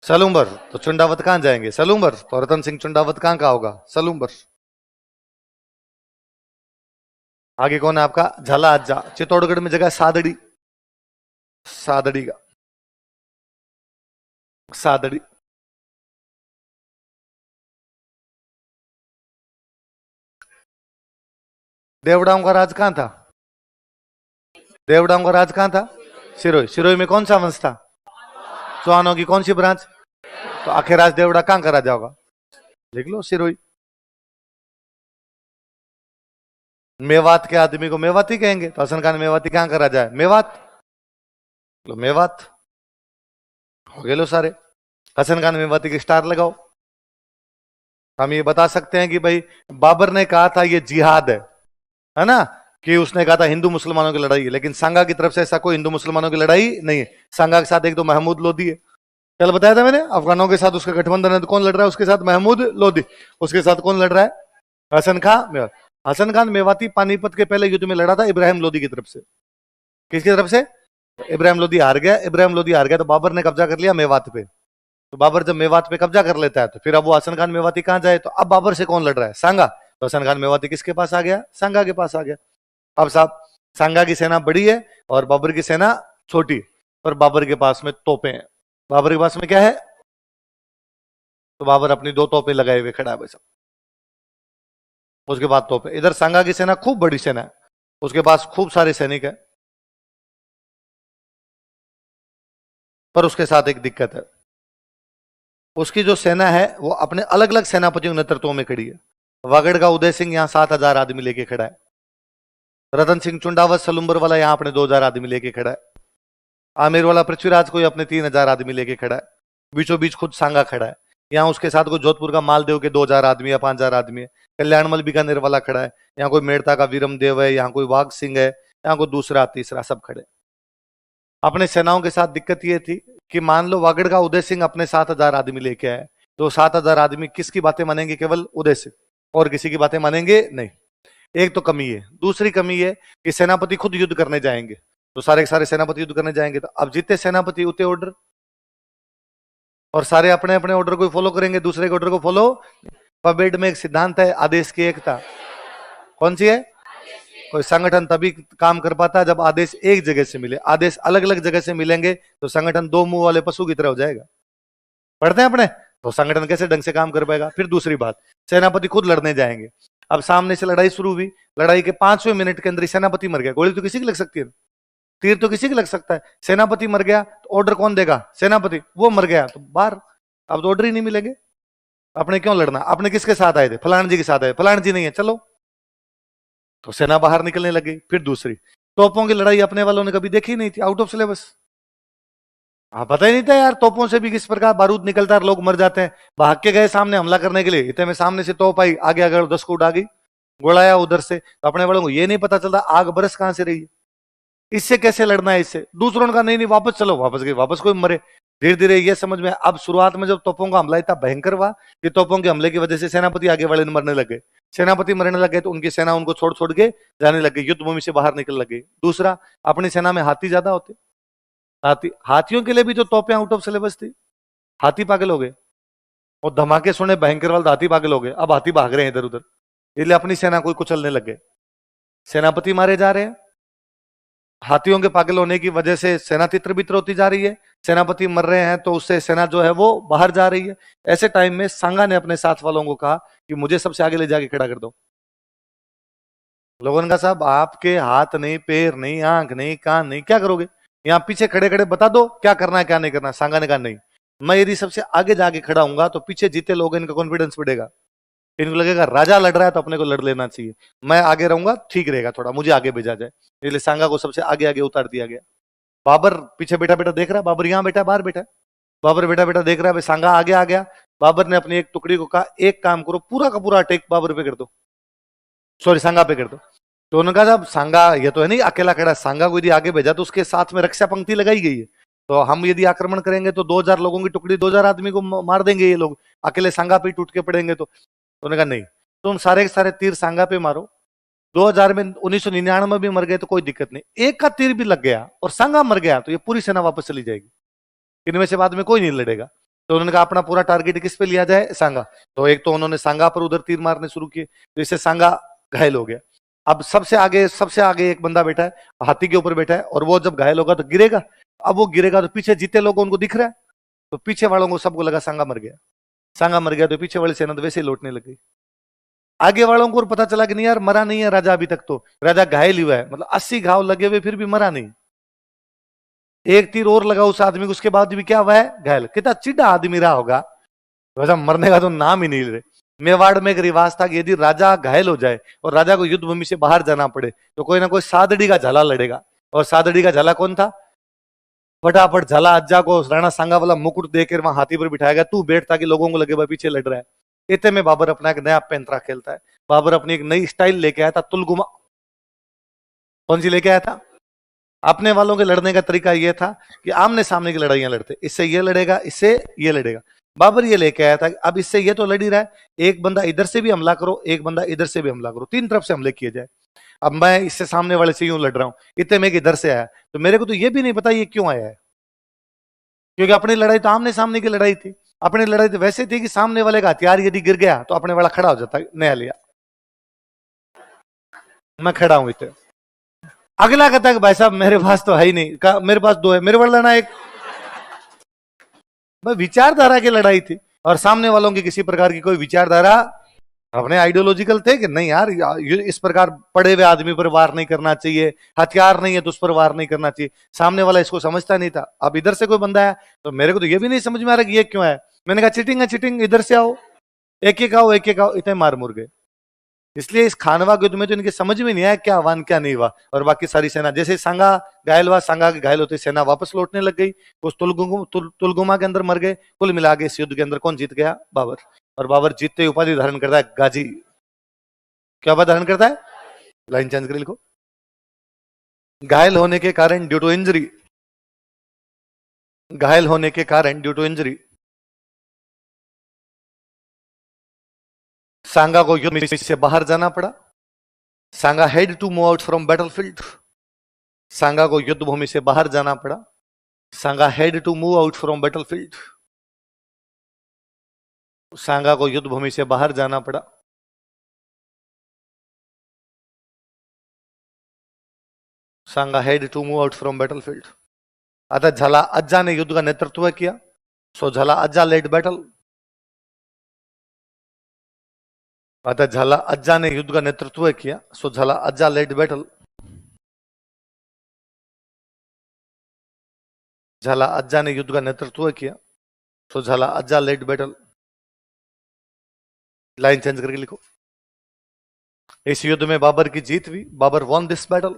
सलूम्बर। तो चुंडावत कहां जाएंगे? सलूम्बर। तो रतन सिंह चुंडावत कहां का होगा? सलूम्बर। आगे कौन है आपका? झाला आजा, चित्तौड़गढ़ में जगह सादड़ी, सादड़ी का, सादड़ी। देवड़ाओं का राज कहां था? देवड़ाओं का राज कहां था? सिरोही। सिरोही में कौन सा वंश था? चौहानों की कौन सी ब्रांच? तो आखिर राज देवड़ा कहां का राजा होगा? देख लो सिरोही। मेवात के आदमी को मेवाती कहेंगे, तो हसन खान मेवाती कहां का राजा है? मेवात। लो मेवात, हो गए लो सारे। हसन खान मेवाती के स्टार लगाओ। हम ये बता सकते हैं कि भाई बाबर ने कहा था ये जिहाद है ना, कि उसने कहा था हिंदू मुसलमानों की लड़ाई है, लेकिन सांगा की तरफ से ऐसा कोई हिंदू मुसलमानों की लड़ाई नहीं है। सांगा के साथ एक तो महमूद लोधी है, कल बताया था मैंने, अफगानों के साथ उसका गठबंधन है, तो कौन लड़ रहा है उसके साथ? महमूद लोधी। उसके साथ कौन लड़ रहा है? हसन खान। हसन खान मेवाती पानीपत के पहले युद्ध में लड़ा था इब्राहिम लोधी की तरफ से। किसकी तरफ से? इब्राहिम लोधी हार गया, इब्राहिम लोधी हार गया तो बाबर ने कब्जा कर लिया मेवात पे। तो बाबर जब मेवात पे कब्जा कर लेता है तो फिर अब वो हसन खान मेवाती कहां जाए? तो अब बाबर से कौन लड़ रहा है? सांगा। तो हसन खान मेवाती किसके पास आ गया? सांगा के पास आ गया। अब साहब सांगा की सेना बड़ी है और बाबर की सेना छोटी, और बाबर के पास में तोपें हैं। बाबर के पास में क्या है? तो बाबर अपनी दो तोपें लगाए हुए खड़ा है भाई साहब। उसके बाद तोपें, इधर सांगा की सेना खूब बड़ी सेना है, उसके पास खूब सारे सैनिक है, पर उसके साथ एक दिक्कत है, उसकी जो सेना है वो अपने अलग अलग सेनापतियों के नेतृत्व में खड़ी है। वागड़ का उदय सिंह यहाँ 7,000 आदमी लेके खड़ा है, रतन सिंह चुंडावत सलुम्बर वाला यहाँ अपने 2,000 आदमी लेके खड़ा है, आमेर वाला पृथ्वीराज कोई अपने 3,000 आदमी लेके खड़ा है, बीचों बीच खुद सांगा खड़ा है। यहाँ उसके साथ कोई जोधपुर का मालदेव के 2,000 आदमी या 5,000 आदमी है, कल्याणमल बीकानेर वाला खड़ा है, यहाँ कोई मेड़ता का वीरम देव है, यहाँ कोई वाघ सिंह है, यहाँ कोई दूसरा तीसरा, सब खड़े। अपने सेनाओं के साथ दिक्कत ये थी कि मान लो वागड़ का उदय सिंह अपने 7,000 आदमी लेके आए, तो 7,000 आदमी किसकी बातें मानेंगे? केवल उदय सिंह, और किसी की बातें मानेंगे नहीं। एक तो कमी है। दूसरी कमी है कि सेनापति खुद युद्ध करने जाएंगे, तो सारे के सारे सेनापति युद्ध करने जाएंगे, तो अब जितने सेनापति उतने ऑर्डर, और सारे अपने अपने ऑर्डर को फॉलो करेंगे, दूसरे के ऑर्डर को फॉलो। पबेड में एक सिद्धांत है आदेश की एकता, कौन सी है? कोई संगठन तभी काम कर पाता है जब आदेश एक जगह से मिले। आदेश अलग अलग जगह से मिलेंगे तो संगठन दो मुंह वाले पशु की तरह हो जाएगा। पढ़ते हैं अपने, तो संगठन कैसे ढंग से काम कर पाएगा? फिर दूसरी बात, सेनापति खुद लड़ने जाएंगे। अब सामने से लड़ाई शुरू हुई, लड़ाई के 5वें मिनट के अंदर सेनापति मर गया। गोली तो किसी की लग सकती है, तीर तो किसी की लग सकता है, सेनापति मर गया तो ऑर्डर कौन देगा? सेनापति। वो मर गया तो बाहर, अब तो ऑर्डर ही नहीं मिलेंगे। अपने क्यों लड़ना? अपने किसके साथ आए थे? फलान जी के साथ आए, फलान जी नहीं है, चलो, तो सेना बाहर निकलने लगी। फिर दूसरी, तोपों की लड़ाई अपने वालों ने कभी देखी नहीं थी, आउट ऑफ सिलेबस। हाँ, पता ही नहीं था यार तोपों से भी किस प्रकार बारूद निकलता है, लोग मर जाते हैं। भाग के गए सामने हमला करने के लिए, इतने में सामने से तोप आई, आगे अगर 10 को उड़ा गई, गोलाया उधर से, तो अपने वालों को ये नहीं पता चलता आग बरस कहां से रही है, इससे कैसे लड़ना है इससे। दूसरों ने कहा नहीं नहीं वापस चलो, वापस गए, वापस कोई मरे। धीरे धीरे ये समझ में, अब शुरुआत में जब तोपों का हमला इतना भयंकर हुआ कि तोपों के हमले की वजह से सेनापति आगे वाले मरने लगे, सेनापति मरने लगे तो उनकी सेना उनको छोड़ छोड़ के जाने लग गई, युद्ध भूमि से बाहर निकल लग गई। दूसरा, अपनी सेना में हाथी ज्यादा होते, हाथियों के लिए भी जो तोपें आउट ऑफ सिलेबस थी, हाथी पागल हो गए, और धमाके सुने भयंकर वाले, हाथी पागल हो गए, अब हाथी भाग रहे हैं इधर उधर, इसलिए अपनी सेना को कुचलने लग गए। सेनापति मारे जा रहे हैं, हाथियों के पागल होने की वजह से सेना तितर बितर होती जा रही है, सेनापति मर रहे हैं तो उससे सेना जो है वो बाहर जा रही है। ऐसे टाइम में सांगा ने अपने साथ वालों को कहा कि मुझे सबसे आगे ले जाके खड़ा कर दो। लोगों ने कहा साहब आपके हाथ नहीं, पैर नहीं, आंख नहीं, कान नहीं, क्या करोगे, यहाँ पीछे खड़े खड़े बता दो क्या करना है क्या नहीं करना। सांगा ने कहा नहीं, मैं यदि सबसे आगे जाके खड़ा हूंगा तो पीछे जीते लोग इनका कॉन्फिडेंस बढ़ेगा, इनको लगेगा राजा लड़ रहा है तो अपने को लड़ लेना चाहिए, मैं आगे रहूंगा ठीक रहेगा, थोड़ा मुझे आगे भेजा जाए। इसलिए सांगा को सबसे आगे आगे उतार दिया गया। बाबर पीछे बेटा बेटा देख रहा है, बाबर यहाँ बैठा, बाहर बैठा है, बाबर बेटा बेटा देख रहा है, सांगा आगे आ गया। बाबर ने अपनी एक टुकड़ी को कहा एक काम करो, पूरा का पूरा अटैक बाबर पे कर दो, सॉरी सांगा पे कर दो। तो उन्होंने कहा साहब सांगा ये तो है नहीं अकेला खड़ा, सांगा को यदि आगे भेजा तो उसके साथ में रक्षा पंक्ति लगाई गई है, तो हम यदि आक्रमण करेंगे तो 2000 लोगों की टुकड़ी 2000 आदमी को मार देंगे ये लोग, अकेले सांगा पे टूट के पड़ेंगे। तो उन्होंने कहा नहीं, तुम सारे के सारे तीर सांगा पे मारो, 2000 में 1999 में भी मर गए तो कोई दिक्कत नहीं, एक का तीर भी लग गया और सांगा मर गया तो ये पूरी सेना वापस चली जाएगी, इनमें से बाद में कोई नहीं लड़ेगा। तो उन्होंने कहा अपना पूरा टारगेट किस पे लिया जाए, सांगा। तो एक तो उन्होंने सांगा पर उधर तीर मारने शुरू किए, तो इससे सांगा घायल हो गया। अब सबसे आगे एक बंदा बैठा है, हाथी के ऊपर बैठा है, और वो जब घायल होगा तो गिरेगा, अब वो गिरेगा तो पीछे जीते लोग उनको दिख रहा है, तो पीछे वालों को सबको लगा सांगा मर गया, सांगा मर गया, तो पीछे वाली सेना तो वैसे ही लौटने लग गई। आगे वालों को पता चला कि नहीं यार मरा नहीं है राजा अभी तक, तो राजा घायल हुआ है, मतलब 80 घाव लगे हुए फिर भी मरा नहीं, एक तीर और लगा उस आदमी को, उसके बाद भी क्या हुआ है, घायल। कितना चिढ़ा आदमी रहा होगा, वैसा मरने का तो नाम ही नहीं ले। मेवाड़ में एक रिवाज था कि यदि राजा घायल हो जाए और राजा को युद्ध भूमि से बाहर जाना पड़े तो कोई ना कोई सादड़ी का झाला लड़ेगा, और सादड़ी का झाला कौन था, फटाफट झाला अज्जा को राणा सांगा वाला मुकुट देकर वहां हाथी पर बिठाएगा, तू बैठ ताकि लोगों को लगे भाई पीछे लड़ रहा है। इतने में बाबर अपना एक नया पैंतरा खेलता है, बाबर अपनी एक नई स्टाइल लेके आया था, तुलगुमा। कौन सी लेके आया था, अपने वालों के लड़ने का तरीका यह था कि आमने सामने की लड़ाइयां लड़ते, इससे ये लड़ेगा इससे ये लड़ेगा। बाबर ये लेके आया था अब इससे ये तो लड़ ही रहा है, एक बंदा इधर से भी हमला करो, एक बंदा इधर से भी हमला करो, तीन तरफ से हमले किए जाए। अब मैं इससे सामने वाले से यूं लड़ रहा हूं, इतने में इधर से आया, तो मेरे को तो ये भी नहीं पता ये क्यों आया है, क्योंकि अपनी लड़ाई तो आमने सामने की लड़ाई थी। अपनी लड़ाई तो वैसे थी कि सामने वाले का हथियार यदि गिर गया तो अपने वाला खड़ा हो जाता, नया लिया, मैं खड़ा हूं इतने। अगला कहता है भाई साहब मेरे पास तो है ही नहीं, मेरे पास दो है, मेरे वाला लड़ना एक। भाई विचारधारा की लड़ाई थी, और सामने वालों की किसी प्रकार की कोई विचारधारा अपने आइडियोलॉजिकल थे कि नहीं यार इस प्रकार पड़े हुए आदमी पर वार नहीं करना चाहिए, हथियार नहीं है तो उस पर वार नहीं करना चाहिए। सामने वाला इसको समझता नहीं था। अब इधर से कोई बंदा है तो मेरे को तो ये भी नहीं समझ में आ रहा कि ये क्यों है, मैंने कहा चिटिंग है चिटिंग, इधर से आओ, एक एक आओ एक एक आओ, इतने मार मुर गए। इसलिए इस खानवा युद्ध में तो इनके समझ में नहीं आया क्या हुआ क्या नहीं हुआ, और बाकी सारी सेना जैसे सांगा घायल हुआ, सांगा के घायल होते सेना वापस लौटने लग गई, उस तुलगुमा के अंदर मर गए। कुल मिला के इस युद्ध के अंदर कौन जीत गया, बाबर। और बाबर जीतते उपाधि धारण करता है गाजी। क्या उपाधि धारण करता है, लाइन चेंज कर लिखो, घायल होने के कारण ड्यू टू इंजरी, घायल होने के कारण ड्यू टू इंजरी सांगा को युद्ध से बाहर जाना पड़ा। Sanga had to move out from battlefield, Sanga को युद्ध भूमि से बाहर जाना पड़ा। Sanga had to move out from battlefield, Sanga को युद्ध भूमि से बाहर जाना पड़ा। Sanga had to move out from battlefield. अतः झाला अज्जा ने युद्ध का नेतृत्व किया, सो झाला अज्जा लेड बैटल। अतः झाला अज्जा ने युद्ध का नेतृत्व किया, सो झाला अज्जा लेड बैटल। झाला अज्जा ने युद्ध का नेतृत्व किया, सो झाला अज्जा लेड बैटल। लाइन चेंज करके लिखो, इस युद्ध में बाबर की जीत हुई, बाबर वॉन दिस बैटल।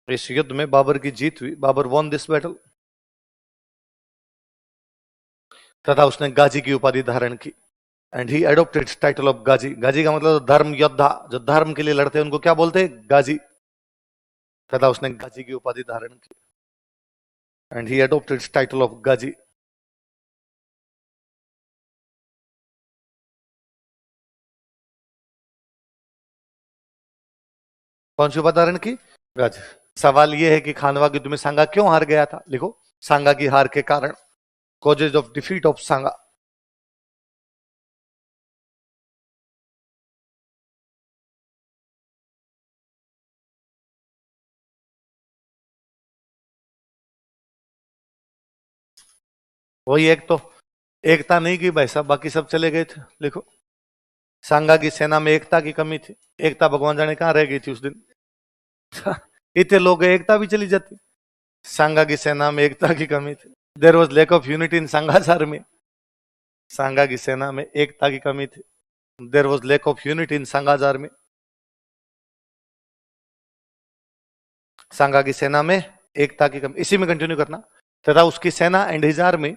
इस युद्ध में बाबर की जीत हुई, बाबर वॉन दिस बैटल, तथा उसने गाजी की उपाधि धारण की। And he adopted title of Ghazi. Ghazi का मतलब धर्म योद्धा, जो धर्म के लिए लड़ते हैं उनको क्या बोलते हैं? गाजी। तथा उसने गाजी की उपाधि धारण की। And he adopted title of Ghazi. कौन सी उपाधि धारण की? गाजी। सवाल यह है कि खानवा युद्ध में सांगा क्यों हार गया था? लिखो, सांगा की हार के कारण, कॉजेज ऑफ डिफीट ऑफ सांगा। वही एक तो एकता नहीं की भाई साहब, बाकी सब चले गए थे। लिखो, सांगा की सेना में एकता की कमी थी। एकता भगवान जाने कहां रह गई थी उस दिन। इतने लोग एकता भी चली जाती। सांगा की सेना में एकता की कमी थी। There was lack of unity in Sanga's army. Sanga की सेना में एकता की कमी थी। There was lack of unity in Sanga's army. Sanga की सेना में एकता की कमी, इसी में कंटिन्यू करना। तथा उसकी सेना एंड हिज आर्मी,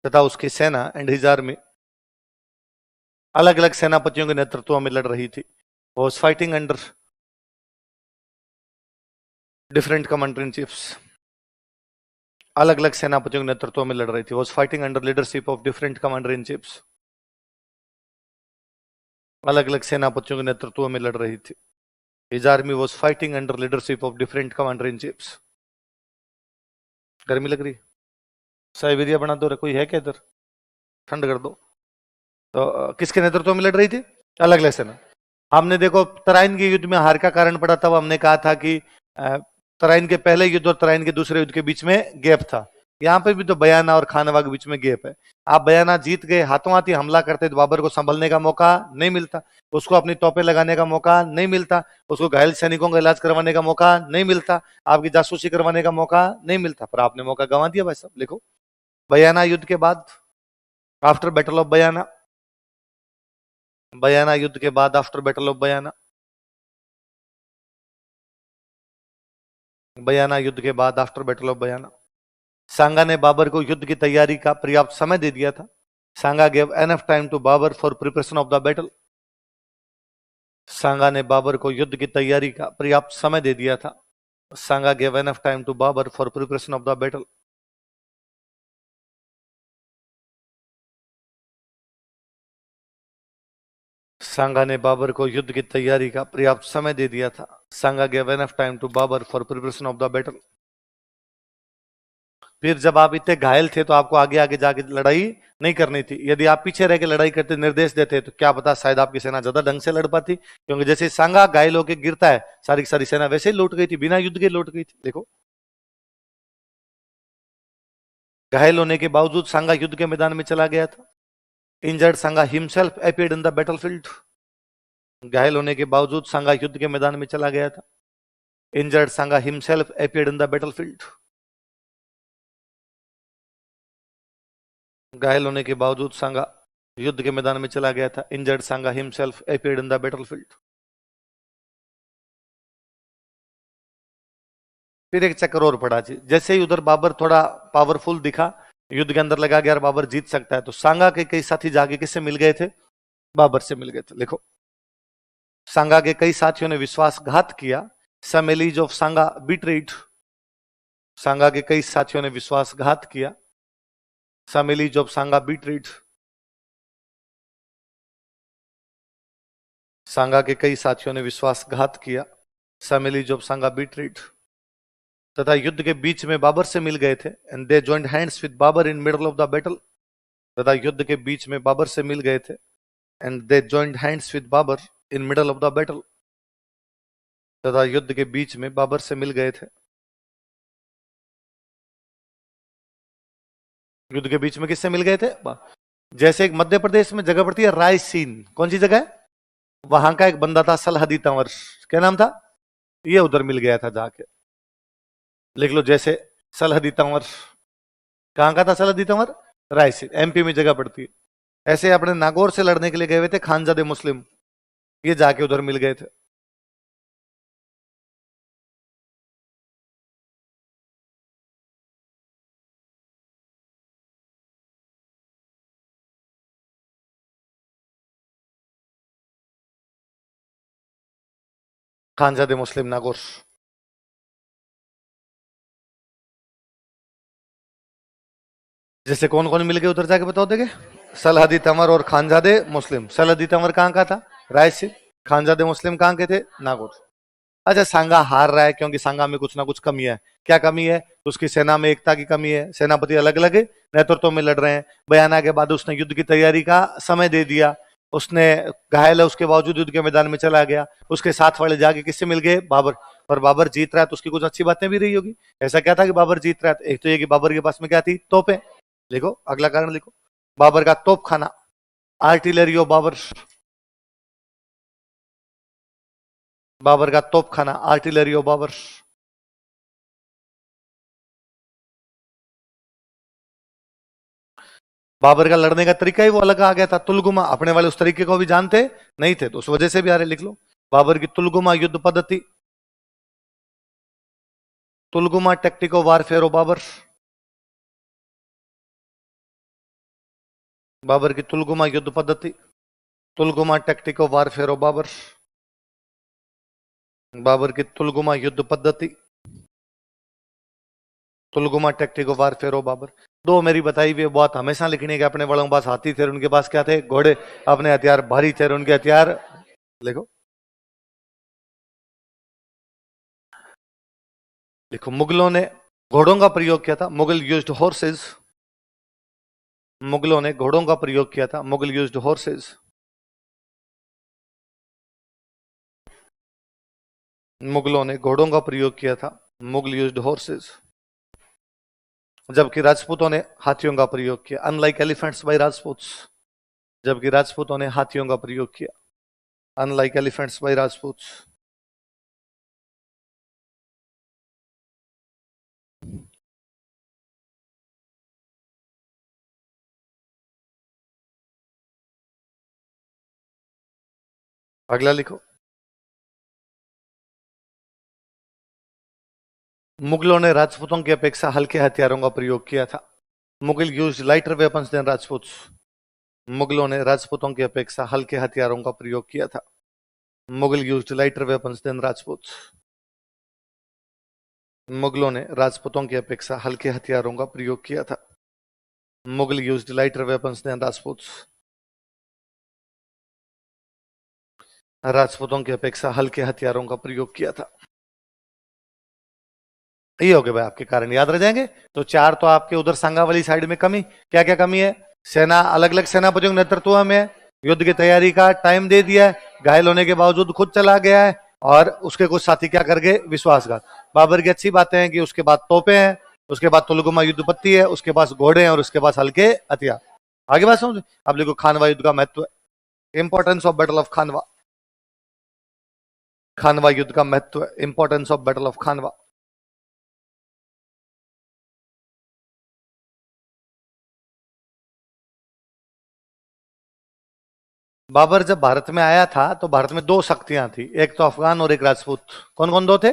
तथा उसकी सेना एंड हिज आर्मी अलग अलग सेनापतियों के नेतृत्व में लड़ रही थी। Was fighting under different commander in chiefs. अलग अलग सेनापतियों के नेतृत्व में लड़ रही थी। Was fighting under leadership of different commander in chiefs. अलग अलग सेनापतियों के नेतृत्व में लड़ रही थी। His army was fighting under leadership of different commander in chiefs. गर्मी लग रही? साइबेरिया बना दो, कोई है क्या इधर? ठंड कर दो। तो किसके नेतृत्व में लड़ रही थी? अलग अलग सेना। हमने देखो तराइन के युद्ध में हार का कारण पड़ा, तब हमने कहा था कि तराइन के पहले युद्ध और तराइन के दूसरे युद्ध के बीच में गैप था। यहाँ पे भी तो बयाना और खानवा के बीच में गैप है। आप बयाना जीत गए, हाथों हाथ ही हमला करते तो बाबर को संभलने का मौका नहीं मिलता, उसको अपनी तोपें लगाने का मौका नहीं मिलता, उसको घायल सैनिकों का इलाज करवाने का मौका नहीं मिलता, आपकी जासूसी करवाने का मौका नहीं मिलता, पर आपने मौका गंवा दिया भाई साहब। लिखो, बयाना युद्ध के बाद, आफ्टर बैटल ऑफ बयाना, बयाना युद्ध के बाद, आफ्टर बैटल ऑफ बयाना, बयाना युद्ध के बाद, आफ्टर बैटल ऑफ बयाना, सांगा ने बाबर को युद्ध की तैयारी का पर्याप्त समय दे दिया था। Sanga gave enough time to Babur for preparation of the battle. Sanga ने बाबर को युद्ध की तैयारी का पर्याप्त समय दे दिया था। Sanga gave enough time to Babur for preparation of the battle. Sanga ने बाबर को युद्ध की तैयारी का पर्याप्त समय दे दिया था। Sanga gave enough time to Babur for preparation of the battle. फिर जब आप इतने घायल थे तो आपको आगे आगे जाके लड़ाई नहीं करनी थी। यदि आप पीछे रह के लड़ाई करते, निर्देश देते, तो क्या पता शायद आपकी सेना ज्यादा ढंग से लड़ पाती। क्योंकि जैसे सांगा घायल होकर गिरता है, सारी की सारी सेना वैसे ही लौट गई थी, बिना युद्ध के लौट गई थी। देखो, घायल होने के बावजूद सांगा युद्ध के मैदान में चला गया था। Injured Sanga himself appeared in the battlefield. घायल होने के बावजूद सांगा युद्ध के मैदान में चला गया था। Injured Sanga himself appeared in the battlefield. घायल होने के बावजूद सांगा युद्ध के मैदान में चला गया था। Injured Sanga himself appeared in the battlefield. फिर एक चक्कर और पड़ा जी। जैसे ही उधर बाबर थोड़ा पावरफुल दिखा, युद्ध के अंदर लगा गया, बाबर जीत सकता है, तो सांगा के कई साथी जाके किससे मिल गए थे? बाबर से मिल गए थे। लिखो, सांगा के कई साथियों ने विश्वासघात किया। सम एलीज ऑफ सांगा बीट्रेड। सांगा के कई साथियों ने विश्वासघात किया। सम एलीज ऑफ सांगा बीट्रेड। सांगा के कई साथियों ने विश्वासघात किया। सम एलीज ऑफ सांगा बीट्रेड। तथा युद्ध के बीच में बाबर से मिल गए थे। And they joined hands with Babur in middle of the battle. तथा युद्ध के बीच में बाबर से मिल गए थे। And they joined hands with Babur in middle of the battle. तथा युद्ध के बीच में बाबर से मिल गए थे। युद्ध के बीच में किससे मिल गए थे? जैसे एक मध्य प्रदेश में जगह पड़ती है रायसीन, कौन सी जगह है? वहां का एक बंदा था सलहदी तंवर, क्या नाम था? ये उधर मिल गया था जाके। लिख लो, जैसे सलहदी तंवर, कहां का था सलहदी तंवर? रायसीन, एमपी में जगह पड़ती है। ऐसे अपने नागौर से लड़ने के लिए गए हुए थे खानजादे मुस्लिम, ये जाके उधर मिल गए थे। खानजादे मुस्लिम नागौर। जैसे कौन कौन मिल गए उधर जाके बताओ देखे। सलाहदी तंवर और खानजादे मुस्लिम। सलाहदी तंवर कहाँ का था? रायसीन। खानजादे मुस्लिम कहाँ के थे? नागौर। अच्छा, सांगा हार रहा है क्योंकि सांगा में कुछ ना कुछ कमी है। क्या कमी है? उसकी सेना में एकता की कमी है, सेनापति अलग अलग नेतृत्व में लड़ रहे हैं। बयाना के बाद उसने युद्ध की तैयारी का समय दे दिया। उसने घायल है उसके बावजूद युद्ध के मैदान में चला गया। उसके साथ वाले जाके किससे मिल गए? बाबर। और बाबर जीत रहा है तो उसकी कुछ अच्छी बातें भी रही होगी। ऐसा क्या था कि बाबर जीत रहा है? एक तो ये कि बाबर के पास में क्या थी? तोपें। लिखो अगला कारण लिखो। बाबर का तोप खाना, आर्टिलरी ऑफ बाबर। बाबर का तोप खाना, आर्टिलरी ऑफ बाबर। बाबर का लड़ने का तरीका ही वो अलग आ गया था। तुलगुमा, अपने वाले उस तरीके को भी जानते नहीं थे तो उस वजह से भी आ रहे। लिख लो बाबर की तुलगुमा युद्ध पद्धति, Tulughma tactic of warfare of Babur. Babur की तुलगुमा युद्ध पद्धति, Tulughma tactic of warfare of Babur. Babur की तुलगुमा युद्ध पद्धति, Tulughma tactic of warfare of Babur. दो मेरी बताई हुई बात हमेशा लिखनी है कि अपने बड़ों के पास हाथी थे, उनके पास क्या थे? घोड़े। अपने हथियार भारी थे, उनके हथियार। लिखो देखो, मुगलों ने घोड़ों का प्रयोग किया था। Mughal used horses. मुगलों ने घोड़ों का प्रयोग किया था। Mughal used horses. मुगलों ने घोड़ों का प्रयोग किया था। Mughal used horses. जबकि राजपूतों ने हाथियों का प्रयोग किया। Unlike elephants by Rajputs. जबकि राजपूतों ने हाथियों का प्रयोग किया। Unlike elephants by Rajputs. अगला लिखो। मुगलों ने राजपूतों की अपेक्षा हल्के हथियारों का प्रयोग किया था। Mughal use lighter weapons than Rajputs. मुगलों ने राजपूतों की अपेक्षा हल्के हथियारों का प्रयोग किया था। Mughal use lighter weapons than Rajputs. मुगलों ने राजपूतों की अपेक्षा हल्के हथियारों का प्रयोग किया था। Mughal use lighter weapons than Rajputs. राजपूतों की अपेक्षा हल्के हथियारों का प्रयोग किया था। ये हो गए भाई आपके कारण, याद रह जाएंगे। तो चार तो आपके उधर संगा वाली साइड में कमी। क्या क्या कमी है? सेना अलग अलग सेनापतियों के नेतृत्व में, युद्ध की तैयारी का टाइम दे दिया है, घायल होने के बावजूद खुद चला गया है, और उसके कुछ साथी क्या कर गए? विश्वासघात। बाबर की अच्छी बातें हैं कि उसके बाद तोपें हैं, उसके बाद तुलगुमा युद्ध पत्ती है, उसके पास घोड़े हैं और उसके पास हल्के हथियार। आगे बात समझ। अब देखो खानवा युद्ध का महत्व, इंपॉर्टेंस ऑफ बैटल ऑफ खानवा। खानवा युद्ध का महत्व, इंपॉर्टेंस ऑफ बैटल ऑफ खानवा। बाबर जब भारत में आया था तो भारत में दो शक्तियां थी, एक तो अफगान और एक राजपूत। कौन कौन दो थे?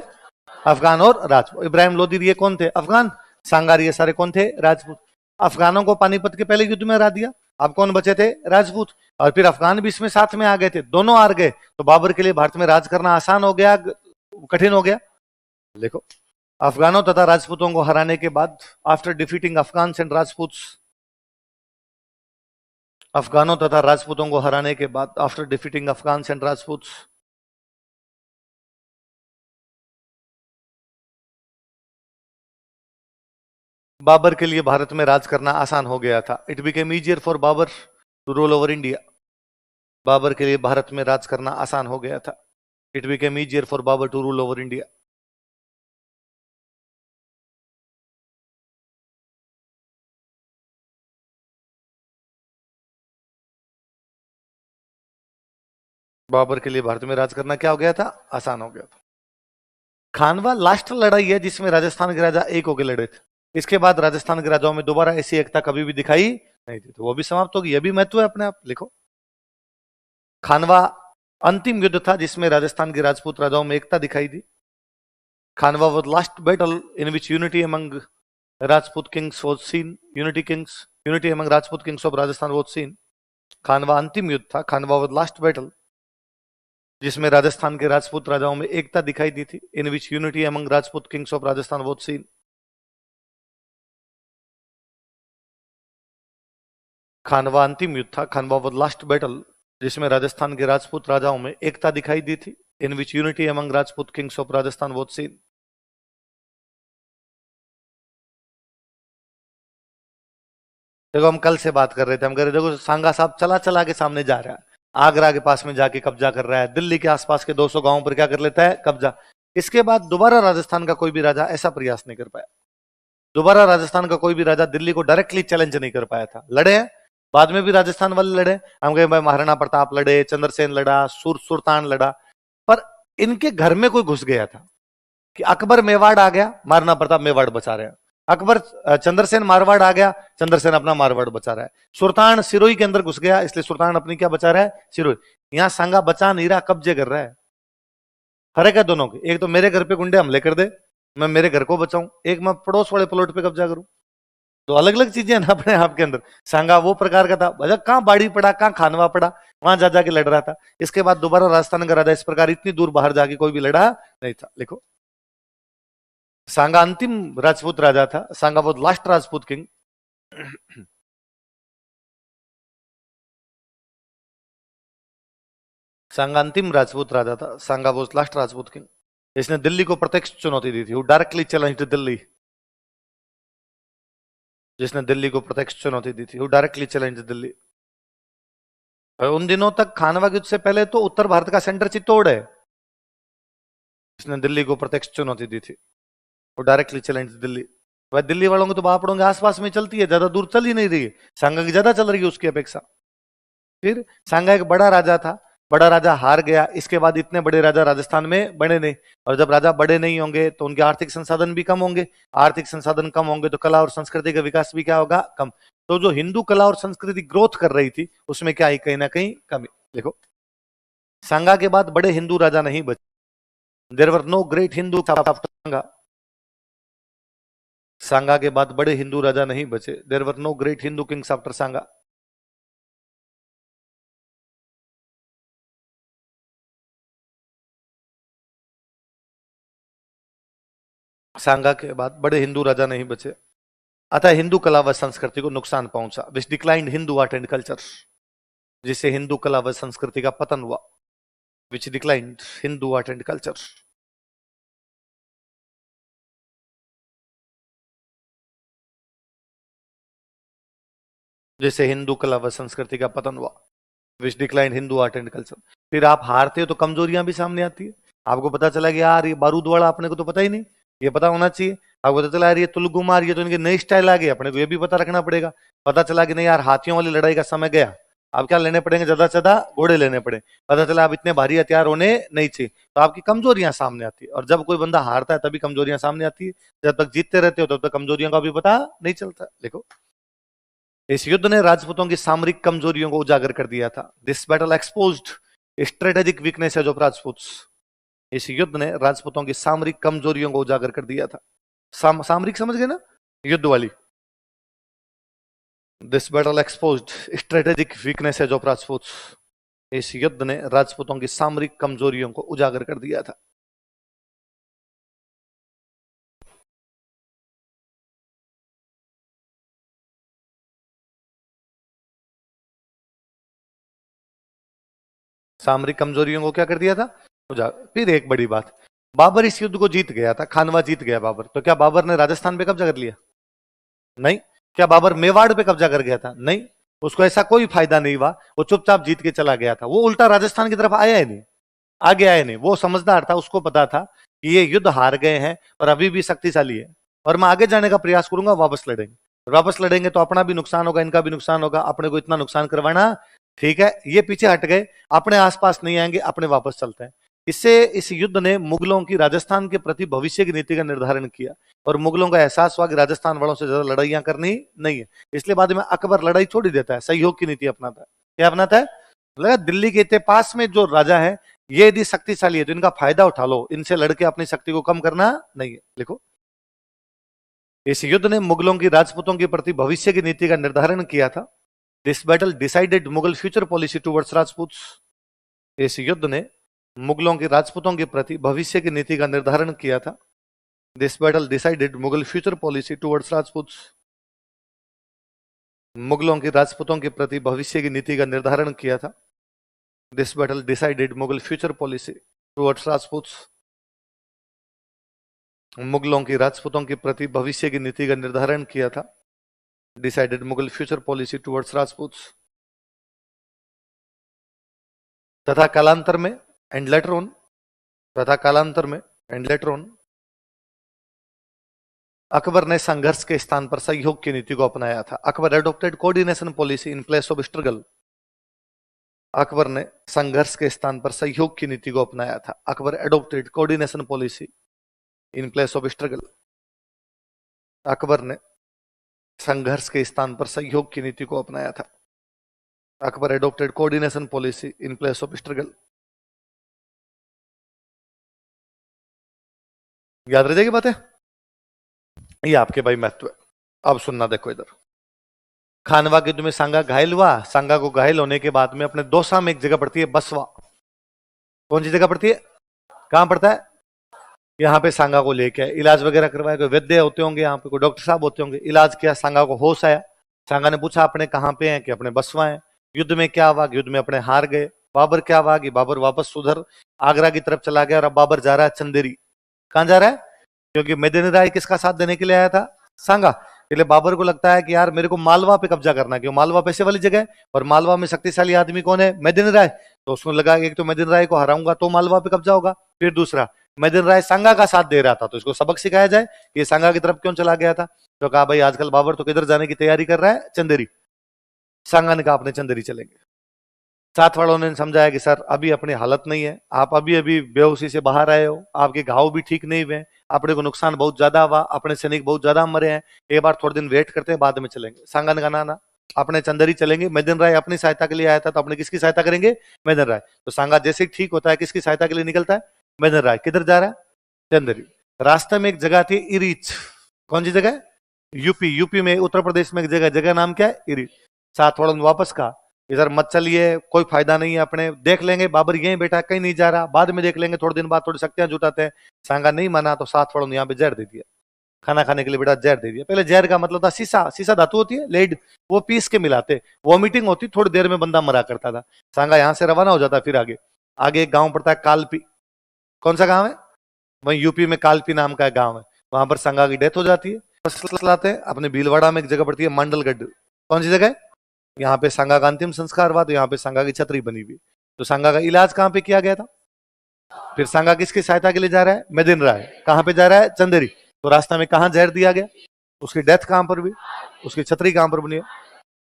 अफगान और राजपूत। इब्राहिम लोदी ये कौन थे? अफगान। सांगार ये सारे कौन थे? राजपूत। अफगानों को पानीपत के पहले युद्ध में हरा दिया। अब कौन बचे थे? राजपूत। और फिर अफगान भी इसमें साथ में आ गए थे, दोनों हार गए। तो बाबर के लिए भारत में राज करना आसान हो गया, कठिन हो गया? देखो, अफगानों तथा राजपूतों को हराने के बाद, after defeating Afghan and Rajput, अफगानों तथा राजपूतों को हराने के बाद, after defeating Afghan and Rajput, Babur के लिए भारत में राज करना आसान हो गया था। It became easier for Babur to rule over India. Babur के लिए भारत में राज करना आसान हो गया था। It became easier for Babur to rule over India. Babur के लिए भारत में राज करना क्या हो गया था? आसान हो गया था। खानवा लास्ट लड़ाई है जिसमें राजस्थान के राजा एक होकर लड़े थे। इसके बाद राजस्थान के राजाओं में दोबारा ऐसी एकता कभी भी दिखाई नहीं दी, तो वो भी समाप्त होगी। यह भी महत्व है अपने आप। लिखो, खानवा अंतिम युद्ध था जिसमें राजस्थान के राजपूत राजाओं में एकता दिखाई दी। Khanwa was last battle in which unity among Rajput kings was seen. Unity among Rajput kings of Rajasthan was seen. Khanwa अंतिम युद्ध था। खानवा वॉज लास्ट बैटल जिसमें राजस्थान के राजपूत राजाओं में एकता दिखाई दी थी, in which unity among Rajput kings of Rajasthan was seen. Khanwa अंतिम युद्ध था, खानवा वॉज लास्ट बैटल, जिसमें राजस्थान के राजपूत राजाओं में एकता दिखाई दी थी, in which unity among Rajput kings of Rajasthan was seen. देखो हम कल से बात कर रहे थे, हम कह रहे देखो सांगा साहब चला चला के सामने जा रहा है, आगरा के पास में जाके कब्जा कर रहा है, दिल्ली के आसपास के 200 गांवों पर क्या कर लेता है, कब्जा। इसके बाद दोबारा राजस्थान का कोई भी राजा ऐसा प्रयास नहीं कर पाया, दोबारा राजस्थान का कोई भी राजा दिल्ली को डायरेक्टली चैलेंज नहीं कर पाया था। लड़े हैं, बाद में भी राजस्थान वाले लड़े, हम कहे भाई महाराणा प्रताप लड़े, चंद्रसेन लड़ा, सुल्तान लड़ा, पर इनके घर में कोई घुस गया था कि अकबर मेवाड़ आ गया, महाराणा प्रताप मेवाड़ बचा रहे हैं, अकबर चंद्रसेन मारवाड़ आ गया, चंद्रसेन अपना मारवाड़ बचा रहा है, सुल्तान सिरोही के अंदर घुस गया, इसलिए सुल्तान अपनी क्या बचा रहा है, सिरोही। यहां सांगा बचा नहीं रहा, कब्जे कर रहा है। फर्क है दोनों के, एक तो मेरे घर पे गुंडे हमले कर दे, मैं मेरे घर को बचाऊं, एक मैं पड़ोस वाले प्लॉट पे कब्जा करूं, तो अलग अलग चीजें ना अपने आप के अंदर। सांगा वो प्रकार का था, भैया कहां बाड़ी पड़ा, कहां खानवा पड़ा, वहां जा जाके लड़ रहा था। इसके बाद दोबारा राजस्थान का राजा इस प्रकार इतनी दूर बाहर जाके कोई भी लड़ा नहीं था। लिखो, सांगा अंतिम राजपूत राजा था, Sanga was last Rajput king. सांगा अंतिम राजपूत राजा था, Sanga was last Rajput king. इसने दिल्ली को प्रत्यक्ष चुनौती दी थी, वो डायरेक्टली चैलेंज्ड दिल्ली, जिसने दिल्ली को प्रत्यक्ष चुनौती दी थी वो डायरेक्टली चैलेंज दिल्ली। और उन दिनों तक खानवा युद्ध से पहले तो उत्तर भारत का सेंटर चित्तौड़ है, जिसने दिल्ली को प्रत्यक्ष चुनौती दी थी वो डायरेक्टली चैलेंज दिल्ली। वह दिल्ली वालों को तो बापड़ों के आसपास में चलती है, ज्यादा दूर चल ही नहीं रही है, सांगा की ज्यादा चल रही है उसकी अपेक्षा। फिर सांगा एक बड़ा राजा था, बड़ा राजा हार गया, इसके बाद इतने बड़े राजा राजस्थान में बने नहीं, और जब राजा बड़े नहीं होंगे तो उनके आर्थिक संसाधन भी कम होंगे, आर्थिक संसाधन कम होंगे तो कला और संस्कृति का विकास भी क्या होगा, कम। तो जो हिंदू कला और संस्कृति ग्रोथ कर रही थी उसमें क्या आई, कहीं ना कहीं कमी। देखो, सांगा के बाद बड़े हिंदू राजा नहीं बचे, there were no great Hindu Sanga. Sanga के बाद बड़े हिंदू राजा नहीं बचे, there were no great Hindu kings after Sanga. Sanga के बाद बड़े हिंदू राजा नहीं बचे, अतः हिंदू कला व संस्कृति को नुकसान पहुंचा, which declined Hindu art and culture, जिससे हिंदू कला व संस्कृति का पतन हुआ, which declined Hindu art and culture. जैसे हिंदू कला व संस्कृति का पतन हुआ, which declined Hindu art and culture. फिर आप हारते हो तो कमजोरियां भी सामने आती है, आपको पता चला कि यार ये बारूद वाला अपने को तो पता ही नहीं, ये पता होना चाहिए। आपको पता चला यार ये तुलगु मार, ये तो इनके नए स्टाइल आ गए, अपने को ये भी पता रखना पड़ेगा। पता चला कि नहीं यार हाथियों वाली लड़ाई का समय गया, अब क्या लेने पड़ेंगे, ज्यादा से ज्यादा घोड़े लेने पड़े। पता चला अब इतने भारी हथियार होने नहीं चाहिए, तो आपकी कमजोरियां सामने आती है। और जब कोई बंदा हारता है तभी कमजोरियां सामने आती है, जब तक जीतते रहते हो तब तक कमजोरियों का भी पता नहीं चलता। देखो, इस युद्ध ने राजपूतों की सामरिक कमजोरियों को उजागर कर दिया था। This battle exposed strategic weaknesses of Rajputs. इस युद्ध ने राजपूतों की सामरिक कमजोरियों को उजागर कर दिया था। सामरिक समझ गए ना, युद्ध वाली। This battle exposed strategic weaknesses of Rajputs. इस युद्ध ने राजपूतों की सामरिक कमजोरियों को उजागर कर दिया था। सामरिक कमजोरियों को क्या कर दिया था, फिर एक बड़ी बात, बाबर इस युद्ध को जीत गया था, खानवा जीत गया बाबर, तो क्या बाबर ने राजस्थान पे कब्जा कर लिया, नहीं। क्या बाबर मेवाड़ पे कब्जा कर गया था, नहीं। उसको ऐसा कोई फायदा नहीं हुआ, वो चुपचाप जीत के चला गया था, वो उल्टा राजस्थान की तरफ आया ही नहीं, आगे आया नहीं। वो समझदार था, उसको पता था कि ये युद्ध हार गए हैं और अभी भी शक्तिशाली है, और मैं आगे जाने का प्रयास करूंगा, वापस लड़ेंगे, वापस लड़ेंगे तो अपना भी नुकसान होगा, इनका भी नुकसान होगा, अपने को इतना नुकसान करवाना ठीक है। ये पीछे हट गए, अपने आसपास नहीं आएंगे, अपने वापस चलते हैं। इससे इस युद्ध ने मुगलों की राजस्थान के प्रति भविष्य की नीति का निर्धारण किया, और मुगलों का एहसास हुआ कि राजस्थान वालों से ज्यादा लड़ाइयां करनी नहीं है। इसलिए बाद में अकबर लड़ाई छोड़ ही देता है, सहयोग की नीति अपनाता है। क्या अपनाता है, लगा दिल्ली के इतने पास में जो राजा है ये यदि शक्तिशाली है तो इनका फायदा उठा लो, इनसे लड़के अपनी शक्ति को कम करना नहीं है। लिखो, इस युद्ध ने मुगलों की राजपूतों के प्रति भविष्य की नीति का निर्धारण किया था। This battle decided Mughal future policy towards Rajputs. इस युद्ध ने मुगलों की राजपूतों के प्रति भविष्य की नीति का निर्धारण किया था। This battle decided Mughal future policy towards Rajput. मुगलों की राजपूतों के प्रति भविष्य की नीति का निर्धारण किया था। This battle decided Mughal future policy towards Rajput. मुगलों की राजपूतों के प्रति भविष्य की नीति का निर्धारण किया था। Decided Mughal future policy towards Rajput. तथा कालांतर में एंड लेटर ऑन, तथा कालांतर में एंड लेटर ऑन अकबर ने संघर्ष के स्थान पर सहयोग की नीति को अपनाया था। Akbar adopted coordination policy in place of struggle. Akbar ने संघर्ष के स्थान पर सहयोग की नीति को अपनाया था। Akbar adopted coordination policy in place of struggle. Akbar ने संघर्ष के स्थान पर सहयोग की नीति को अपनाया था। Akbar adopted coordination policy in place of struggle. याद रह जाएगी बातें, ये आपके भाई महत्व है। अब सुनना देखो इधर, खानवा के युद्ध में सांगा घायल हुआ। सांगा को घायल होने के बाद में अपने दौसा में एक जगह पड़ती है बसवा। कौन सी जगह पड़ती है, कहां पड़ता है, यहाँ पे सांगा को लेके आए, इलाज वगैरह करवाया। कोई वैद्य होते होंगे यहाँ पे, कोई डॉक्टर साहब होते होंगे। इलाज किया, सांगा को होश आया। सांगा ने पूछा अपने कहाँ पे हैं, कि अपने बसवा हैं। युद्ध में क्या हुआ, युद्ध में अपने हार गए। बाबर क्या हुआ, कि बाबर वापस उधर आगरा की तरफ चला गया और अब बाबर जा रहा है चंदेरी। कहां जा रहा है, क्योंकि मेदिनी राय किसका साथ देने के लिए आया था, सांगा। इसलिए बाबर को लगता है कि यार मेरे को मालवा पे कब्जा करना है, क्योंकि मालवा पैसे वाली जगह है और मालवा में शक्तिशाली आदमी कौन है, मेदिनी राय। तो उसको लगा एक तो मेदिनी राय को हराऊंगा तो मालवा पे कब्जा होगा, फिर दूसरा मेदिनी राय सांगा का साथ दे रहा था, तो इसको सबक सिखाया जाए कि सांगा की तरफ क्यों चला गया था। तो कहा भाई आजकल बाबर तो किधर जाने की तैयारी कर रहा है, चंदेरी। सांगा ने कहा अपने चंदेरी चलेंगे। साथ वालों ने समझाया कि सर अभी अपनी हालत नहीं है, आप अभी अभी बेहोशी से बाहर आए हो, आपके घाव भी ठीक नहीं हुए, अपने को नुकसान बहुत ज्यादा हुआ, अपने सैनिक बहुत ज्यादा मरे हैं, एक बार थोड़े दिन वेट करते हैं, बाद में चलेंगे। सांगा ने कहा ना, अपने चंदेरी चलेंगे। मेदिनी राय अपनी सहायता के लिए आया था, तो अपने किसकी सहायता करेंगे, मेदिनी राय। तो सांगा जैसे ही ठीक होता है किसकी सहायता के लिए निकलता है, मेदिनी राय। किधर जा रहा है, चंदेरी। रास्ते में एक जगह थी इरीच। कौन सी जगह, यूपी। यूपी में उत्तर प्रदेश में एक जगह, जगह नाम क्या है, इरीच। साथ वालों ने वापस कहा इधर मत चलिए, कोई फायदा नहीं है, अपने देख लेंगे, बाबर यहीं बैठा कहीं नहीं जा रहा, बाद में देख लेंगे, थोड़े दिन बाद थोड़ी शक्तियां जुटाते हैं। सांगा नहीं माना, तो साथ वालों ने यहाँ पे जहर दे दिया। खाना खाने के लिए बेटा जहर दे दिया। पहले जहर का मतलब था सीसा, सीसा धातु होती है लेड, वो पीस के मिलाते, वॉमिटिंग होती, थोड़ी देर में बंदा मरा करता था। सांगा यहाँ से रवाना हो जाता। फिर आगे आगे एक गांव पड़ता है कालपी। कौन सा गांव है, वही यूपी में कालपी नाम का गांव है। वहां पर सांगा की डेथ हो जाती है। लाते हैं अपने भीलवाड़ा में एक जगह पड़ती है मंडलगढ़। कौन सी जगह है, यहाँ पे सांगा का अंतिम संस्कार हुआ, तो यहाँ पे सांगा की छतरी बनी हुई। तो सांगा का इलाज कहाँ पे किया गया था। फिर सांगा किसकी सहायता के लिए जा रहा है, मेदिनी राय। कहाँ पे जा रहा है, चंदेरी। तो रास्ता में कहाँ जहर दिया गया, उसकी डेथ कहां पर हुई, उसकी छतरी कहां पर बनी है।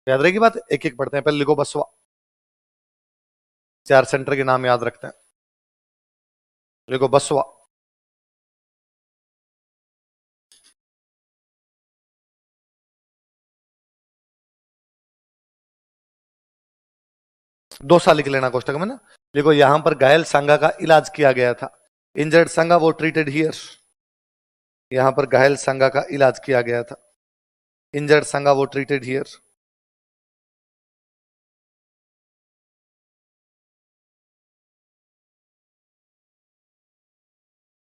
याद रहेगी बात, एक एक पढ़ते हैं। पहले लिखो बसवा, 4 सेंटर के नाम याद रखते हैं। लिखो बसवा, दौसा लिख लेना कोष्टक में ना। देखो यहां पर घायल सांगा का इलाज किया गया था। इंजर्ड सांगा वो ट्रीटेड हियर। यहां पर घायल सांगा का इलाज किया गया था। इंजर्ड सांगा वो ट्रीटेड हियर।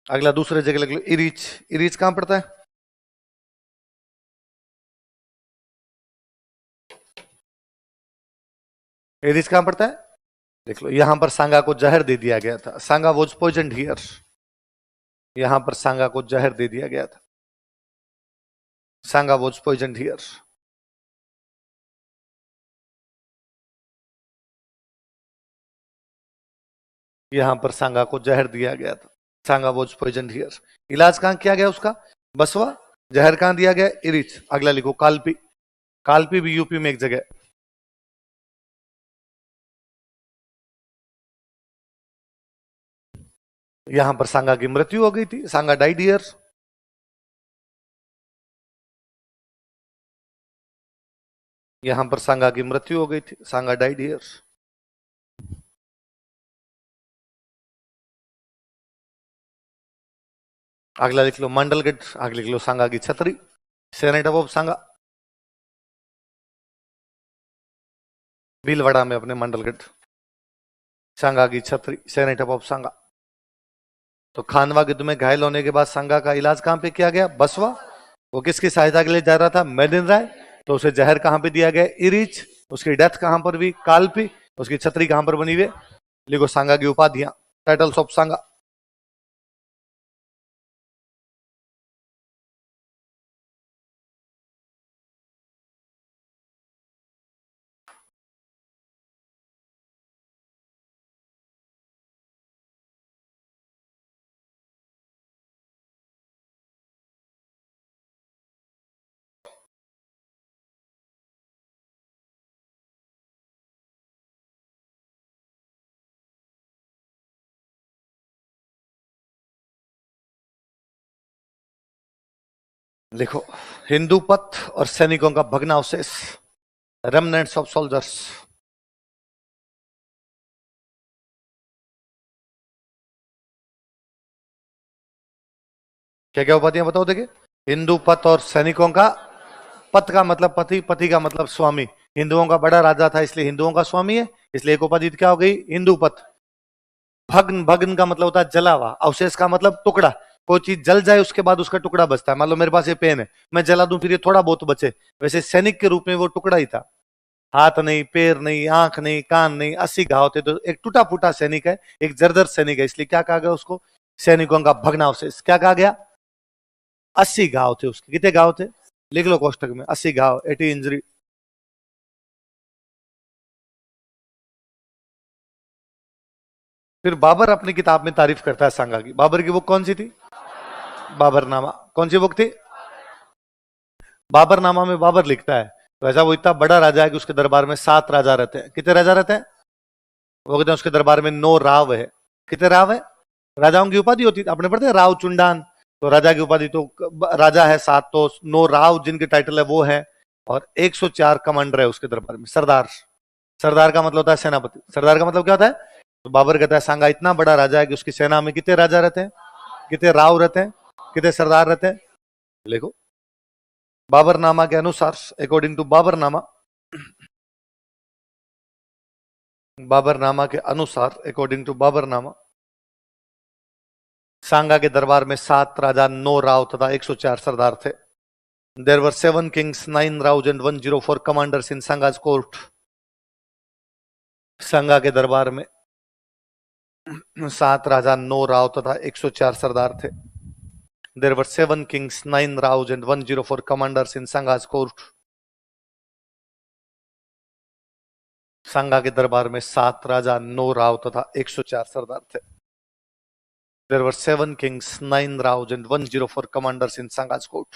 अगला दूसरे जगह लिख लो इरीच। इरीच कहां पड़ता है, इरीच कहां पड़ता है, देख लो। यहां पर सांगा को जहर दे दिया गया था। Sanga was पॉइजन्ड here. यहां पर सांगा को जहर दे दिया गया था। Sanga was पॉइजन्ड here. यहां पर सांगा को जहर दिया गया था। Sanga was पॉइजन्ड here. इलाज कहां किया गया उसका, बसवा। जहर कहां दिया गया, इरिच। अगला लिखो कालपी। कालपी भी यूपी में एक जगह। यहां पर सांगा की मृत्यु हो गई थी। सांगा डाइड हियर। यहां पर सांगा की मृत्यु हो गई थी। सांगा डाइड हियर। अगला लिख लो मंडलगढ़। आगे लिख लो सांगा की छतरी, सेनेट ऑफ सांगा। भीलवाड़ा में अपने मंडलगढ़। सांगा की छतरी, सेनेटअप ऑफ सांगा। तो खानवा युद्ध में घायल होने के बाद सांगा का इलाज कहां पे किया गया? बसवा। वो किसकी सहायता के लिए जा रहा था? मेदिन राय। तो उसे जहर कहां पे दिया गया? इरिच। उसकी डेथ कहां पर हुई? कालपी। उसकी छतरी कहां पर बनी हुई? लिखो सांगा की उपाधियां, टाइटल्स ऑफ सांगा। लिखो हिंदू पथ और सैनिकों का भग्नावशेष, रेमनेंट्स ऑफ सोल्जर्स। क्या क्या उपाधियां बताओ देखिए। हिंदू पथ और सैनिकों का, पथ का मतलब पति, पति का मतलब स्वामी। हिंदुओं का बड़ा राजा था इसलिए हिंदुओं का स्वामी है, इसलिए एक उपाधि क्या हो गई? हिंदू पथ। भग्न, भग्न का मतलब होता है जला हुआ, अवशेष का मतलब टुकड़ा। कोई चीज जल जाए उसके बाद उसका टुकड़ा बचता है। मान लो मेरे पास ये पेन है, मैं जला दूं फिर ये थोड़ा बहुत बचे, वैसे सैनिक के रूप में वो टुकड़ा ही था। हाथ नहीं, पैर नहीं, आंख नहीं, कान नहीं, 80 घाव थे। तो एक टूटा फूटा सैनिक है, एक जर्जर सैनिक है, इसलिए क्या कहा गया उसको? सैनिकों का भग्नावशेष। क्या कहा गया? 80 घाव थे उसके। कितने घाव थे? लिख लो कोष्टक में, 80 घाव, 80 इंजरी। फिर बाबर अपनी किताब में तारीफ करता है सांगा की। बाबर की बुक कौन सी थी? बाबरनामा। कौन सी बुक थी? बाबरनामा में बाबर लिखता है, तो ऐसा वो इतना बड़ा राजा है कि उसके दरबार में 7 राजा रहते हैं। कितने राजा रहते हैं? वो कहते हैं उसके दरबार में 9 राव है। कितने राव है? राजाओं की उपाधि होती है, आपने पढ़ते हैं राव चुंडान। तो राजा की उपाधि तो राजा है 7, तो 9 राव जिनके टाइटल है वो है। और 104 कमांडर है उसके दरबार में। सरदार, सरदार का मतलब होता है सेनापति। सरदार का मतलब क्या होता है? तो बाबर कहता है सांगा इतना बड़ा राजा है कि उसकी सेना में कितने राजा रहते हैं, कितने राव रहते हैं, कितने सरदार रहते हैं। देखो बाबरनामा के अनुसार, अकॉर्डिंग टू बाबरनामा, बाबरनामा के अनुसार, अकॉर्डिंग टू बाबरनामा, सांगा के दरबार में 7 राजा, 9 राव तथा 104 सरदार थे। There were 7 kings, 9 Rao and 104 commanders in Sanga's court. Sanga के दरबार में 7 राजा, 9 राव तथा 104 सरदार थे। There were 7 kings, 9 Rao and 104 commanders in Sanga's court. Sanga के दरबार में 7 राजा, 9 राव तथा 104 सरदार थे। There were 7 kings, 9 raus and 104 commanders in Sanga's court.